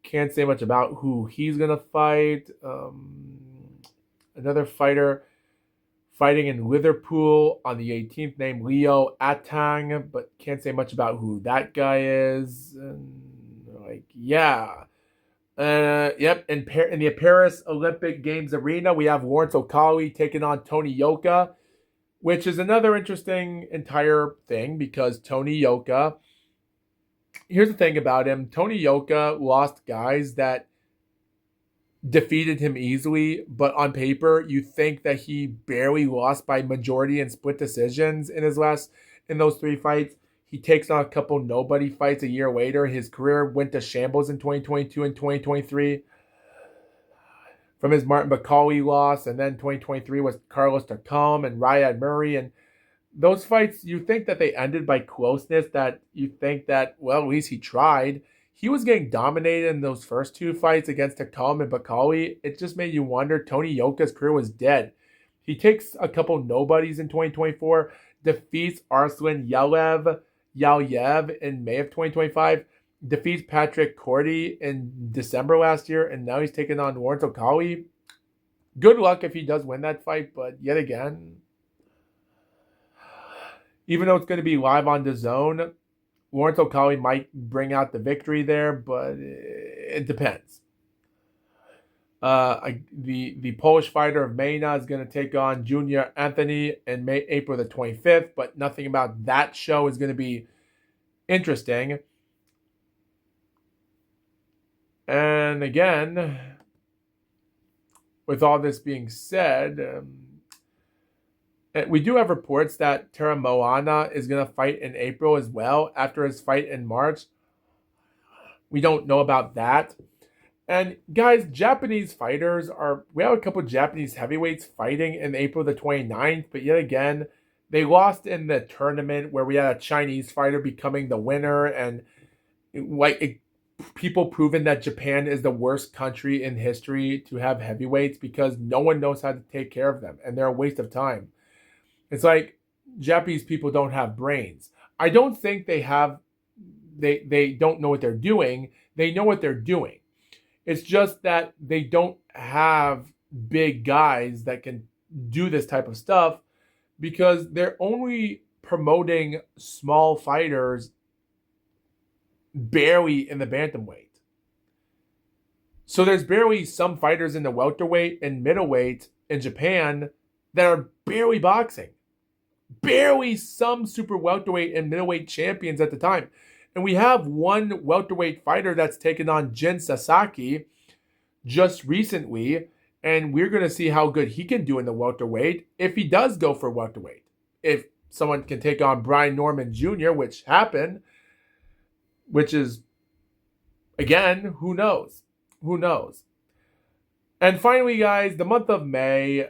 Can't say much about who he's going to fight. Another fighter fighting in Liverpool on the 18th named Leo Atang, but can't say much about who that guy is. Yep. In the Paris Olympic Games arena, we have Lawrence O'Colly taking on Tony Yoka, which is another interesting entire thing because Tony Yoka, here's the thing about him. Tony Yoka lost guys that defeated him easily, but on paper, you think that he barely lost by majority and split decisions in those three fights. He takes on a couple nobody fights a year later. His career went to shambles in 2022 and 2023 from his Martin McCauley loss, and then 2023 was Carlos Takam and Riyad Murray, and those fights, you think that they ended by closeness, that you think that, well, at least he tried. He was getting dominated in those first two fights against Takam and Bakali. It just made you wonder. Tony Yoka's career was dead. He takes a couple nobodies in 2024, defeats Arslan Yalyev in May of 2025, defeats Patrick Cordy in December last year, and now he's taking on Lawrence Okali. Good luck if he does win that fight, but yet again, even though it's going to be live on DAZN, Lawrence Okali might bring out the victory there, but it depends. The Polish fighter of Maina is going to take on Junior Anthony in April the 25th, but nothing about that show is going to be interesting. And again, with all this being said, we do have reports that Tera Moana is going to fight in April as well after his fight in March. We don't know about that. And guys, Japanese fighters we have a couple of Japanese heavyweights fighting in April the 29th, but yet again, they lost in the tournament where we had a Chinese fighter becoming the winner, and people proven that Japan is the worst country in history to have heavyweights because no one knows how to take care of them, and they're a waste of time. It's like Japanese people don't have brains. I don't think they don't know what they're doing. They know what they're doing. It's just that they don't have big guys that can do this type of stuff because they're only promoting small fighters barely in the bantamweight. So there's barely some fighters in the welterweight and middleweight in Japan that are barely boxing. Barely some super welterweight and middleweight champions at the time. And we have one welterweight fighter that's taken on Jin Sasaki just recently, and we're going to see how good he can do in the welterweight if he does go for welterweight. If someone can take on Brian Norman Jr., which happened, which is, again, who knows? Who knows? And finally, guys, the month of May,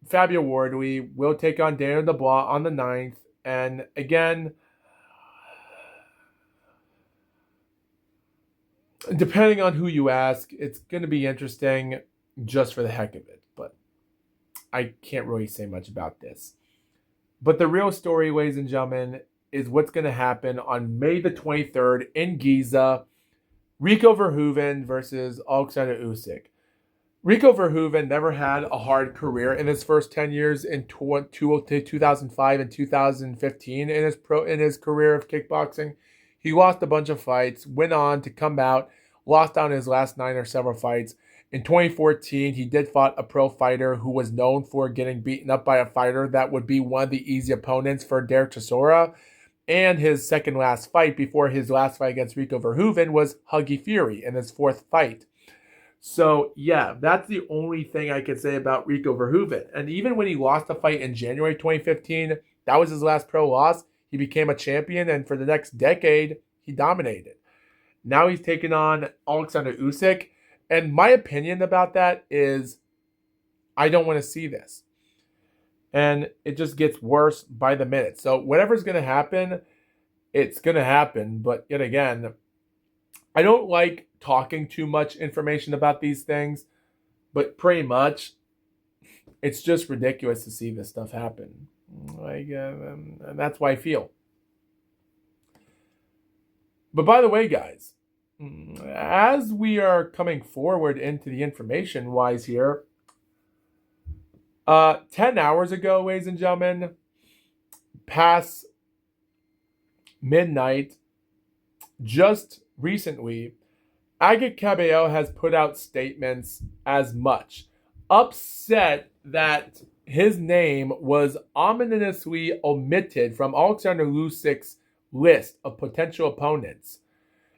Fabio Wardley will take on Daniel Dubois on the 9th. And again, depending on who you ask, it's going to be interesting just for the heck of it. But I can't really say much about this. But the real story, ladies and gentlemen, is what's going to happen on May the 23rd in Giza. Rico Verhoeven versus Alexander Usyk. Rico Verhoeven never had a hard career in his first 10 years in 2005 and 2015 in his career of kickboxing. He lost a bunch of fights, went on to come out, lost down his last 9 or several fights. In 2014, he did fight a pro fighter who was known for getting beaten up by a fighter that would be one of the easy opponents for Derek Chisora. And his second last fight before his last fight against Rico Verhoeven was Huggy Fury in his 4th fight. So, yeah, that's the only thing I can say about Rico Verhoeven. And even when he lost the fight in January 2015, that was his last pro loss. He became a champion, and for the next decade, he dominated. Now he's taking on Alexander Usyk. And my opinion about that is I don't want to see this. And it just gets worse by the minute. So whatever's going to happen, it's going to happen. But yet again, I don't like talking too much information about these things, but pretty much it's just ridiculous to see this stuff happen. And that's why I feel. But by the way, guys, as we are coming forward into the information wise here, 10 hours ago, ladies and gentlemen, past midnight, just recently, Agit Cabello has put out statements as much, upset that his name was ominously omitted from Alexander Usyk's list of potential opponents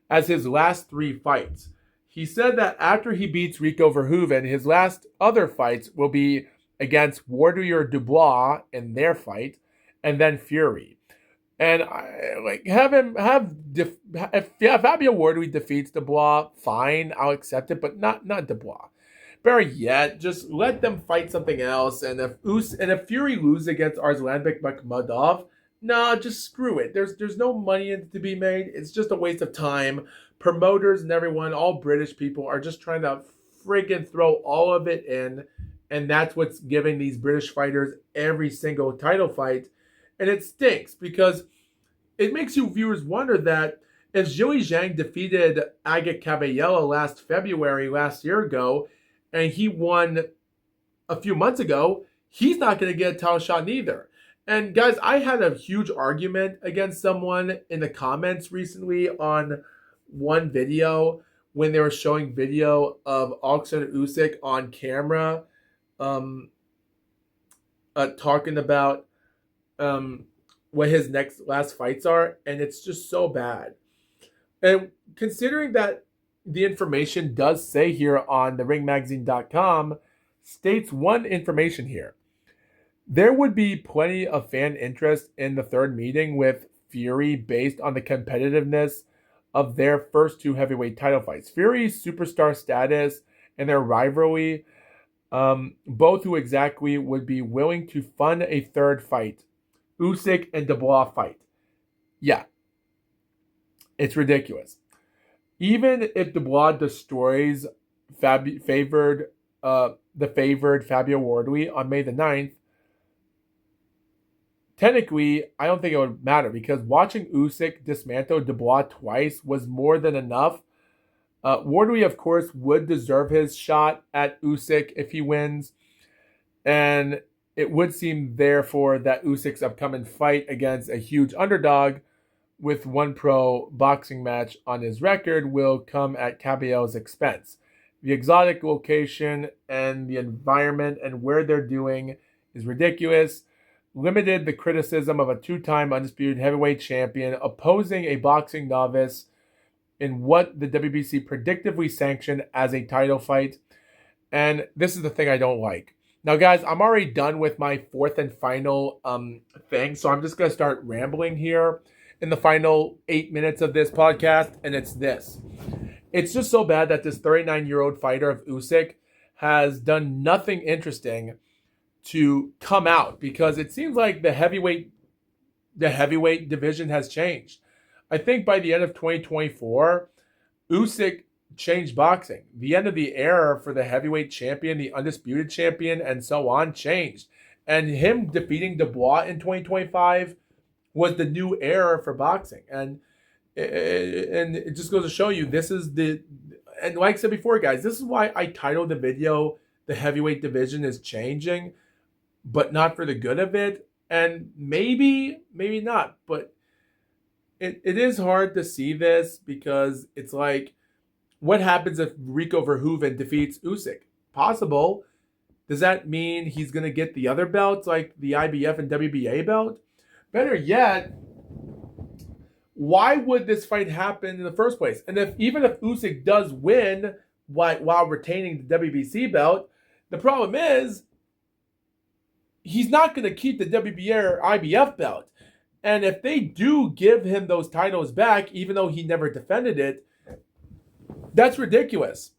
as his last 3 fights. he said that after he beats Rico Verhoeven, his last other fights will be against Warrior Dubois in their fight, and then Fury. And I like have him have if Fabio Wardley defeats Dubois, fine, I'll accept it, but not Dubois. Better yet, just let them fight something else. And if Fury loses against Arslanbek Makhmudov, nah, just screw it. There's no money to be made. It's just a waste of time. Promoters and everyone, all British people, are just trying to friggin' throw all of it in, and that's what's giving these British fighters every single title fight. And it stinks because it makes you viewers wonder that if Zhili Zhang defeated Agit Caballero last year ago, and he won a few months ago, he's not going to get a title shot neither. And guys, I had a huge argument against someone in the comments recently on one video when they were showing video of Alexander Usyk on camera, talking about what his last fights are, and it's just so bad. And considering that the information does say here on theringmagazine.com, states one information here. There would be plenty of fan interest in the third meeting with Fury based on the competitiveness of their first two heavyweight title fights. Fury's superstar status and their rivalry, both who exactly would be willing to fund a third fight. Usyk and Dubois fight. Yeah. It's ridiculous. Even if Dubois destroys the favored Fabio Wardley on May the 9th, technically, I don't think it would matter because watching Usyk dismantle Dubois twice was more than enough. Wardley, of course, would deserve his shot at Usyk if he wins. And it would seem, therefore, that Usyk's upcoming fight against a huge underdog with one pro boxing match on his record will come at Caballero's expense. The exotic location and the environment and where they're doing is ridiculous. Limited the criticism of a two-time undisputed heavyweight champion opposing a boxing novice in what the WBC predictively sanctioned as a title fight. And this is the thing I don't like. Now, guys, I'm already done with my fourth and final thing, so I'm just going to start rambling here in the final 8 minutes of this podcast, and it's this. It's just so bad that this 39-year-old fighter of Usyk has done nothing interesting to come out because it seems like the heavyweight division has changed. I think by the end of 2024, Usyk changed boxing. The end of the era for the heavyweight champion, the undisputed champion, and so on changed. And him defeating Dubois in 2025 was the new era for boxing. And it just goes to show you, this is and like I said before, guys, this is why I titled the video, The Heavyweight Division is Changing, but not for the good of it. And maybe not, but it is hard to see this because it's like, what happens if Rico Verhoeven defeats Usyk? Possible. Does that mean he's going to get the other belts, like the IBF and WBA belt? Better yet, why would this fight happen in the first place? And even if Usyk does win while retaining the WBC belt, the problem is he's not going to keep the WBA or IBF belt. And if they do give him those titles back, even though he never defended it, that's ridiculous.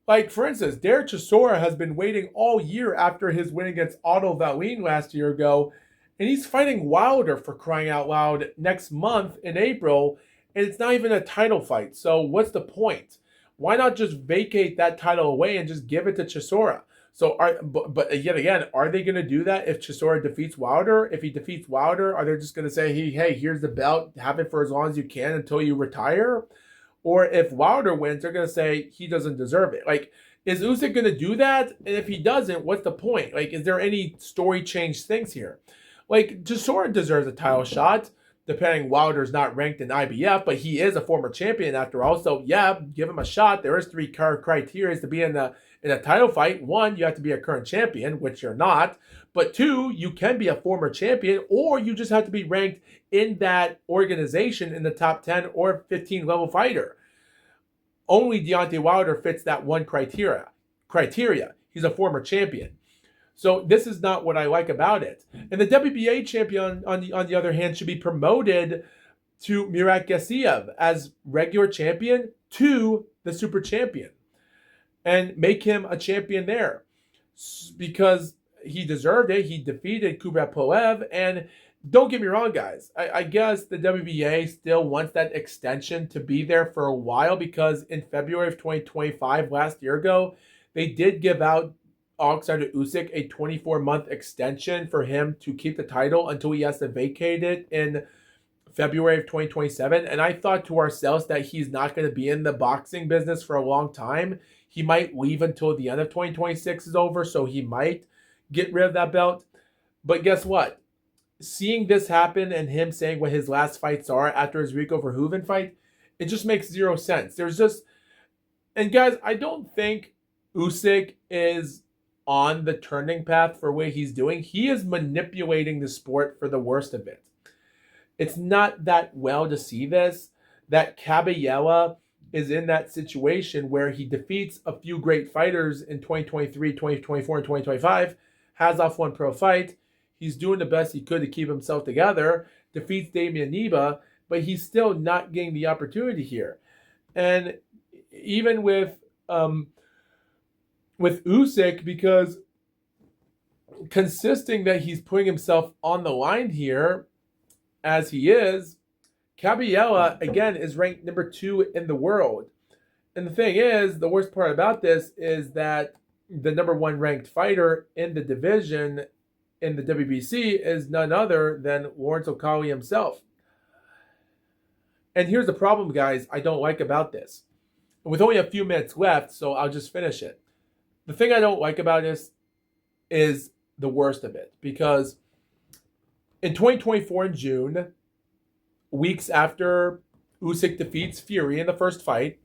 Like, for instance, Derek Chisora has been waiting all year after his win against Otto Wallin last year ago, and he's fighting Wilder, for crying out loud, next month in April, and it's not even a title fight. So what's the point? Why not just vacate that title away and just give it to Chisora? So, but yet again, are they going to do that if Chisora defeats Wilder? If he defeats Wilder, are they just going to say, hey, here's the belt, have it for as long as you can until you retire? Or if Wilder wins, they're going to say he doesn't deserve it. Like, is Usyk going to do that? And if he doesn't, what's the point? Like, is there any story change things here? Like, Chisora deserves a title shot, depending Wilder's not ranked in IBF, but he is a former champion after all. So, yeah, give him a shot. There is 3 criteria to be in a title fight. 1, you have to be a current champion, which you're not. But 2, you can be a former champion, or you just have to be ranked in that organization in the top 10 or 15 level fighter. only Deontay Wilder fits that one criteria. He's a former champion. So this is not what I like about it. And the WBA champion, on the other hand, should be promoted to Murat Gassiev as regular champion to the super champion and make him a champion there because he deserved it. He defeated Kubrat Pulev. And don't get me wrong, guys. I guess the WBA still wants that extension to be there for a while because in February of 2025, last year ago, they did give out Alexander Usyk a 24-month extension for him to keep the title until he has to vacate it in February of 2027. And I thought to ourselves that he's not going to be in the boxing business for a long time. He might leave until the end of 2026 is over, so he might get rid of that belt. But guess what? Seeing this happen and him saying what his last fights are after his Rico Verhoeven fight, it just makes zero sense. And guys, I don't think Usyk is on the turning path for what he's doing. He is manipulating the sport for the worst of it. It's not that well to see this, that Caballella is in that situation where he defeats a few great fighters in 2023, 2024, and 2025, has off one pro fight. He's doing the best he could to keep himself together, defeats Damian Neba, but he's still not getting the opportunity here. And even with Usyk, because consisting that he's putting himself on the line here, as he is, Caballella, again, is ranked number 2 in the world. And the thing is, the worst part about this is that the number 1 ranked fighter in the division in the WBC is none other than Lawrence Okolie himself. And here's the problem, guys, I don't like about this. With only a few minutes left, so I'll just finish it. The thing I don't like about this is the worst of it, because in 2024 in June, weeks after Usyk defeats Fury in the first fight,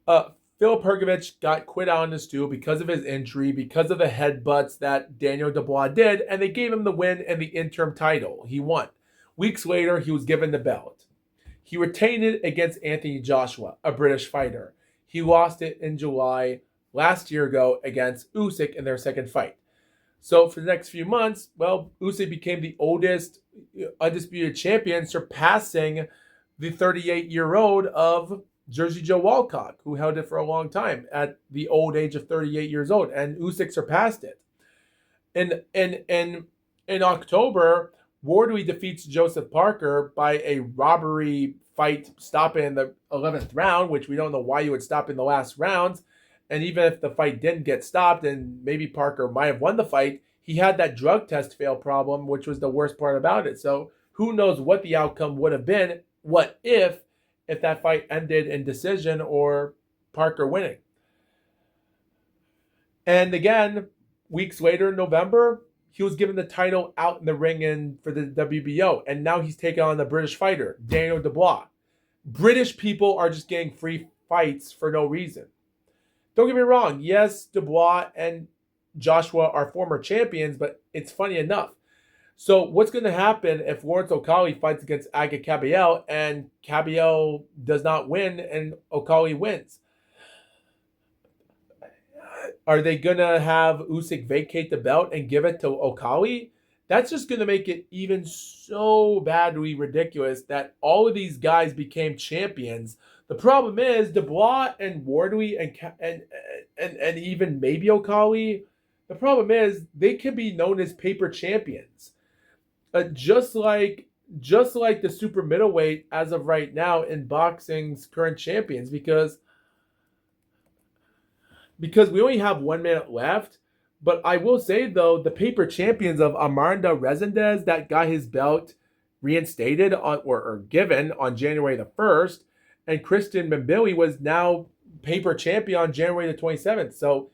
Filip Hrgović got quit out on the stool because of his injury, because of the headbutts that Daniel Dubois did, and they gave him the win and the interim title. He won. Weeks later, he was given the belt. He retained it against Anthony Joshua, a British fighter. He lost it in July last year ago against Usyk in their second fight. So for the next few months, well, Usyk became the oldest undisputed champion, surpassing the 38-year-old of Jersey Joe Walcott, who held it for a long time at the old age of 38 years old, and Usyk surpassed it. In October, Wardley defeats Joseph Parker by a robbery fight, stopping in the 11th round, which we don't know why you would stop in the last rounds. And even if the fight didn't get stopped and maybe Parker might have won the fight, he had that drug test fail problem, which was the worst part about it. So who knows what the outcome would have been, what if that fight ended in decision or Parker winning. And again, weeks later in November, he was given the title out in the ring for the WBO. And now he's taking on the British fighter, Daniel Dubois. British people are just getting free fights for no reason. Don't get me wrong. Yes, Dubois and Joshua are former champions, but it's funny enough. So what's going to happen if Lawrence Okolie fights against Aga Caballel and Caballel does not win and Okolie wins? Are they going to have Usyk vacate the belt and give it to Okolie? That's just going to make it even so badly ridiculous that all of these guys became champions. The problem is Dubois and Wardley and even maybe Okolie. The problem is they can be known as paper champions, just like the super middleweight as of right now in boxing's current champions, because we only have 1 minute left. But I will say, though, the paper champions of Amaranda Resendez that got his belt reinstated or given on January the 1st, and Christian Mbili was now paper champion on January the 27th. So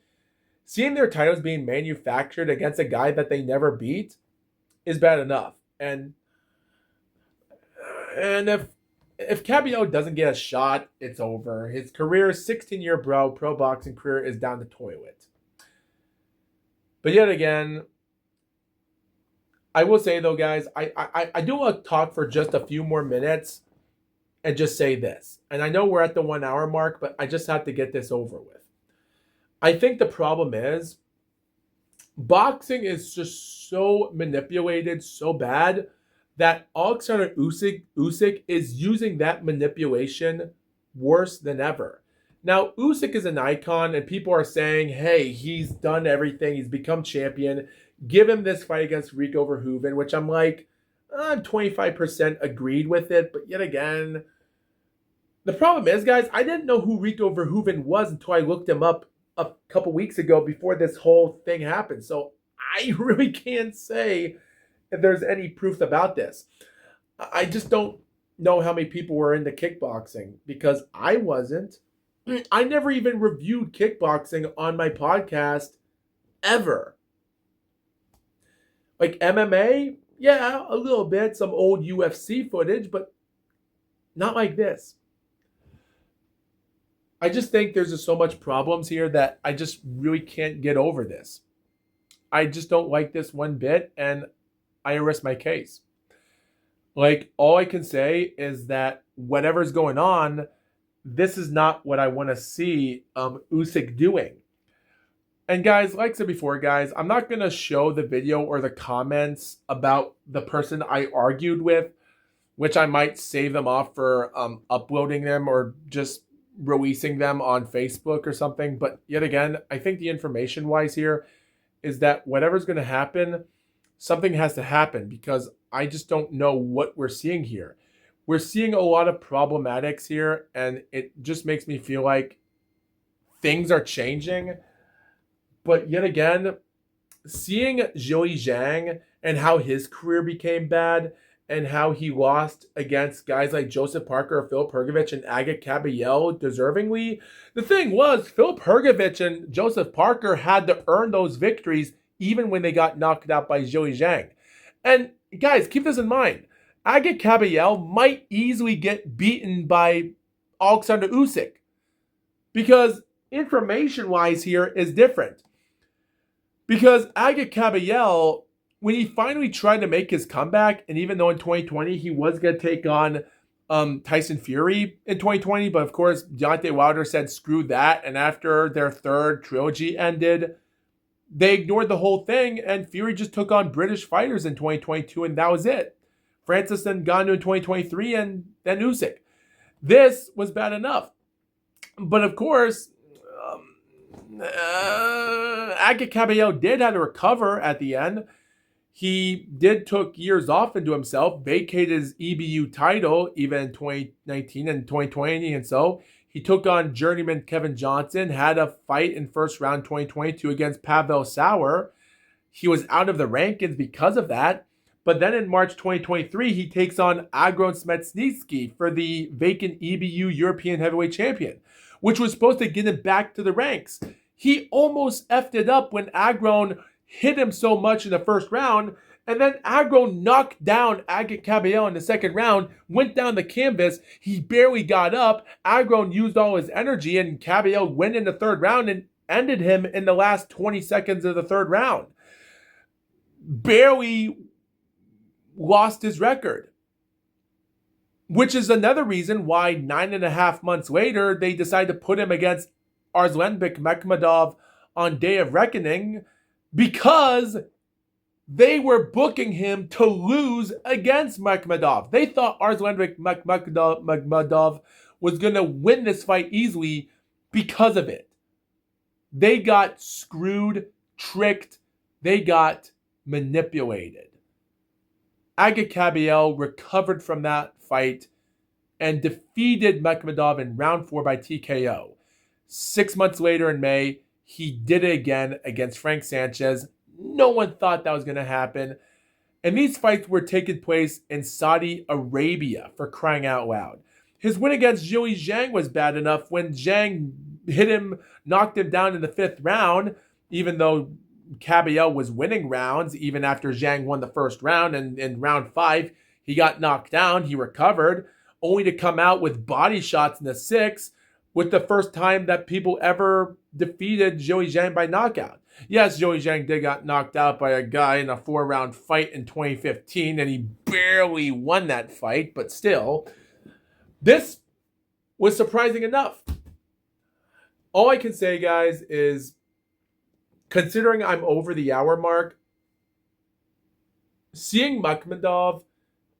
seeing their titles being manufactured against a guy that they never beat is bad enough. And if Caballel doesn't get a shot, it's over. His career, 16-year pro boxing career, is down the toilet. But yet again, I will say, though, guys, I do want to talk for just a few more minutes and just say this. And I know we're at the 1 hour mark, but I just have to get this over with. I think the problem is boxing is just so manipulated so bad that Alexander Usyk is using that manipulation worse than ever. Now, Usyk is an icon, and people are saying, hey, he's done everything. He's become champion. Give him this fight against Rico Verhoeven, which I'm like, I'm 25% agreed with it. But yet again, the problem is, guys, I didn't know who Rico Verhoeven was until I looked him up a couple weeks ago before this whole thing happened. So I really can't say if there's any proof about this. I just don't know how many people were into kickboxing because I wasn't. I never even reviewed kickboxing on my podcast ever. Like MMA, yeah, a little bit, some old UFC footage, but not like this. I just think there's just so much problems here that I just really can't get over this. I just don't like this one bit, and I rest my case. Like, all I can say is that whatever's going on, this is not what I want to see Usyk doing. And guys, like I said before, guys, I'm not going to show the video or the comments about the person I argued with, which I might save them off for uploading them or just releasing them on Facebook or something. But yet again, I think the information wise here is that whatever's going to happen, something has to happen because I just don't know what we're seeing here. We're seeing a lot of problematics here, and it just makes me feel like things are changing. But yet again, seeing Joey Zhang and how his career became bad and how he lost against guys like Joseph Parker, Phil Pergovich, and Agit Kabayel deservingly. The thing was, Phil Pergovich and Joseph Parker had to earn those victories even when they got knocked out by Joey Zhang. And guys, keep this in mind. Agit Kabayel might easily get beaten by Alexander Usyk because information-wise here is different. Because Agit Kabayel, when he finally tried to make his comeback, and even though in 2020 he was going to take on Tyson Fury in 2020, but of course Deontay Wilder said screw that, and after their third trilogy ended, they ignored the whole thing, and Fury just took on British fighters in 2022, and that was it. Francis then Ngannou in 2023, and then Usyk. This was bad enough. But of course, Agit Kabayel did have to recover at the end. He did took years off into himself, vacated his EBU title even in 2019 and 2020, and so he took on journeyman Kevin Johnson, had a fight in first round 2022 against Pavel Sauer. He was out of the rankings because of that. But then in March 2023, he takes on Agron Smetsnitsky for the vacant EBU European Heavyweight Champion, which was supposed to get him back to the ranks. He almost effed it up when Agron hit him so much in the first round, and then Agron knocked down Agit Kabayel in the second round, went down the canvas, he barely got up, Agron used all his energy, and Kabayel went in the third round and ended him in the last 20 seconds of the third round. Barely lost his record. Which is another reason why 9.5 months later, they decided to put him against Arslanbek Makhmadov on Day of Reckoning because they were booking him to lose against Makhmadov. They thought Arslanbek Makhmadov was going to win this fight easily because of it. They got screwed, tricked, they got manipulated. Agit Kabayel recovered from that fight and defeated Makhmadov in round 4 by TKO. 6 months later in May, he did it again against Frank Sanchez. No one thought that was going to happen. And these fights were taking place in Saudi Arabia, for crying out loud. His win against Joey Zhang was bad enough when Zhang hit him, knocked him down in the 5th round, even though Kabayel was winning rounds, even after Zhang won the first round. And in round 5, he got knocked down. He recovered, only to come out with body shots in the 6th, with the first time that people ever defeated Joey Zhang by knockout. Yes, Joey Zhang did got knocked out by a guy in a 4-round fight in 2015, and he barely won that fight, but still. This was surprising enough. All I can say, guys, is considering I'm over the hour mark, seeing Makhmudov,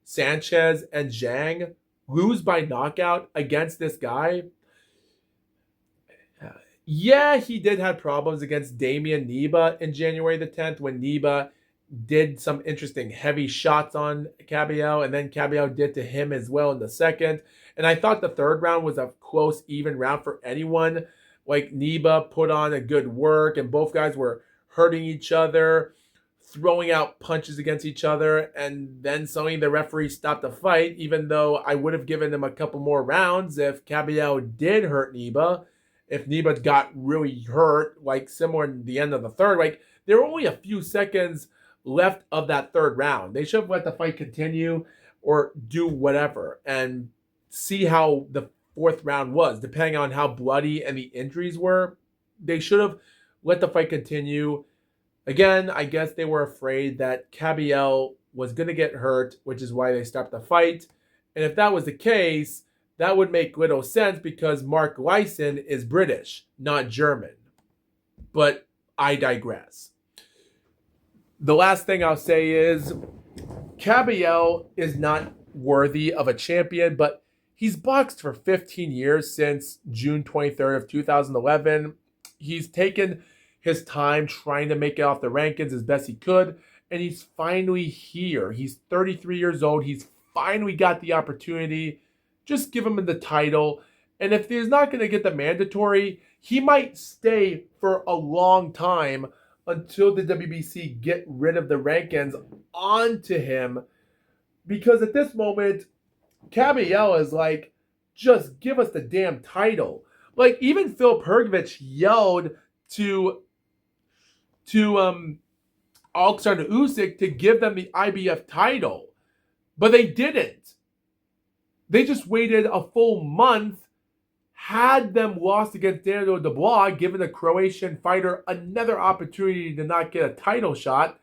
Sanchez, and Zhang lose by knockout against this guy, yeah, he did have problems against Damian Neba in January the 10th when Neba did some interesting heavy shots on Cabello, and then Cabello did to him as well in the second. And I thought the third round was a close, even round for anyone. Like Neba put on a good work, and both guys were hurting each other, throwing out punches against each other, and then suddenly the referee stopped the fight, even though I would have given him a couple more rounds if Cabello did hurt Neba. If Neba got really hurt, like similar in the end of the third, like there were only a few seconds left of that third round. They should have let the fight continue or do whatever and see how the fourth round was, depending on how bloody and the injuries were. They should have let the fight continue. Again, I guess they were afraid that Cabello was going to get hurt, which is why they stopped the fight. And if that was the case, that would make little sense because Mark Lyson is British, not German. But I digress. The last thing I'll say is Cabello is not worthy of a champion, but he's boxed for 15 years since June 23rd of 2011. He's taken his time trying to make it off the rankings as best he could, and he's finally here. He's 33 years old. He's finally got the opportunity. Just give him the title. And if he's not going to get the mandatory, he might stay for a long time until the WBC get rid of the rankings onto him. Because at this moment, Cabello is like, just give us the damn title. Like, even Phil Pergovich yelled to Alexander Usyk to give them the IBF title. But they didn't. They just waited a full month, had them lost against Daniel Dubois, giving the Croatian fighter another opportunity to not get a title shot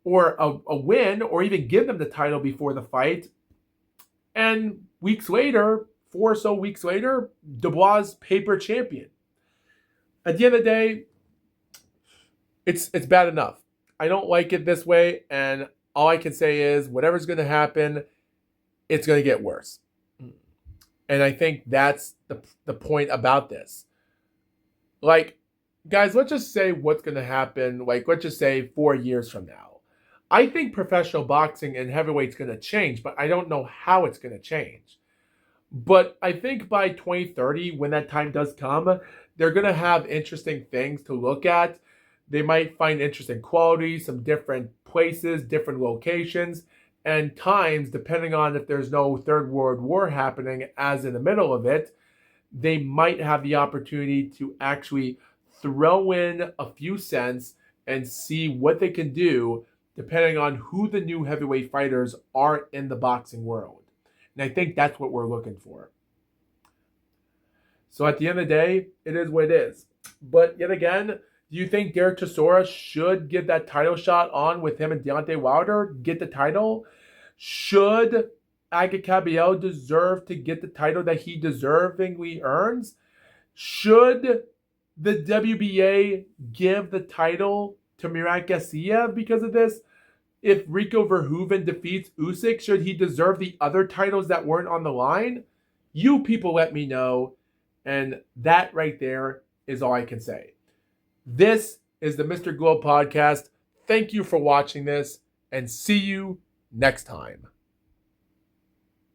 or a win, or even give them the title before the fight. And weeks later, 4 or so weeks later, Dubois paper champion. At the end of the day, it's bad enough. I don't like it this way, and all I can say is whatever's going to happen, it's going to get worse. And I think that's the point about this. Like, guys, let's just say what's going to happen, like, let's just say 4 years from now. I think professional boxing and heavyweight's going to change, but I don't know how it's going to change. But I think by 2030, when that time does come, they're going to have interesting things to look at. They might find interesting qualities, some different places, different locations, and times, depending on if there's no Third World War happening as in the middle of it, they might have the opportunity to actually throw in a few cents and see what they can do depending on who the new heavyweight fighters are in the boxing world. And I think that's what we're looking for. So at the end of the day, it is what it is. But yet again, do you think Derek Chisora should give that title shot on with him and Deontay Wilder, get the title? Should Aga Cabello deserve to get the title that he deservingly earns? Should the WBA give the title to Mirat Gassiev because of this? If Rico Verhoeven defeats Usyk, should he deserve the other titles that weren't on the line? You people let me know. And that right there is all I can say. This is the Mr. Gloat podcast. Thank you for watching this, and see you next time.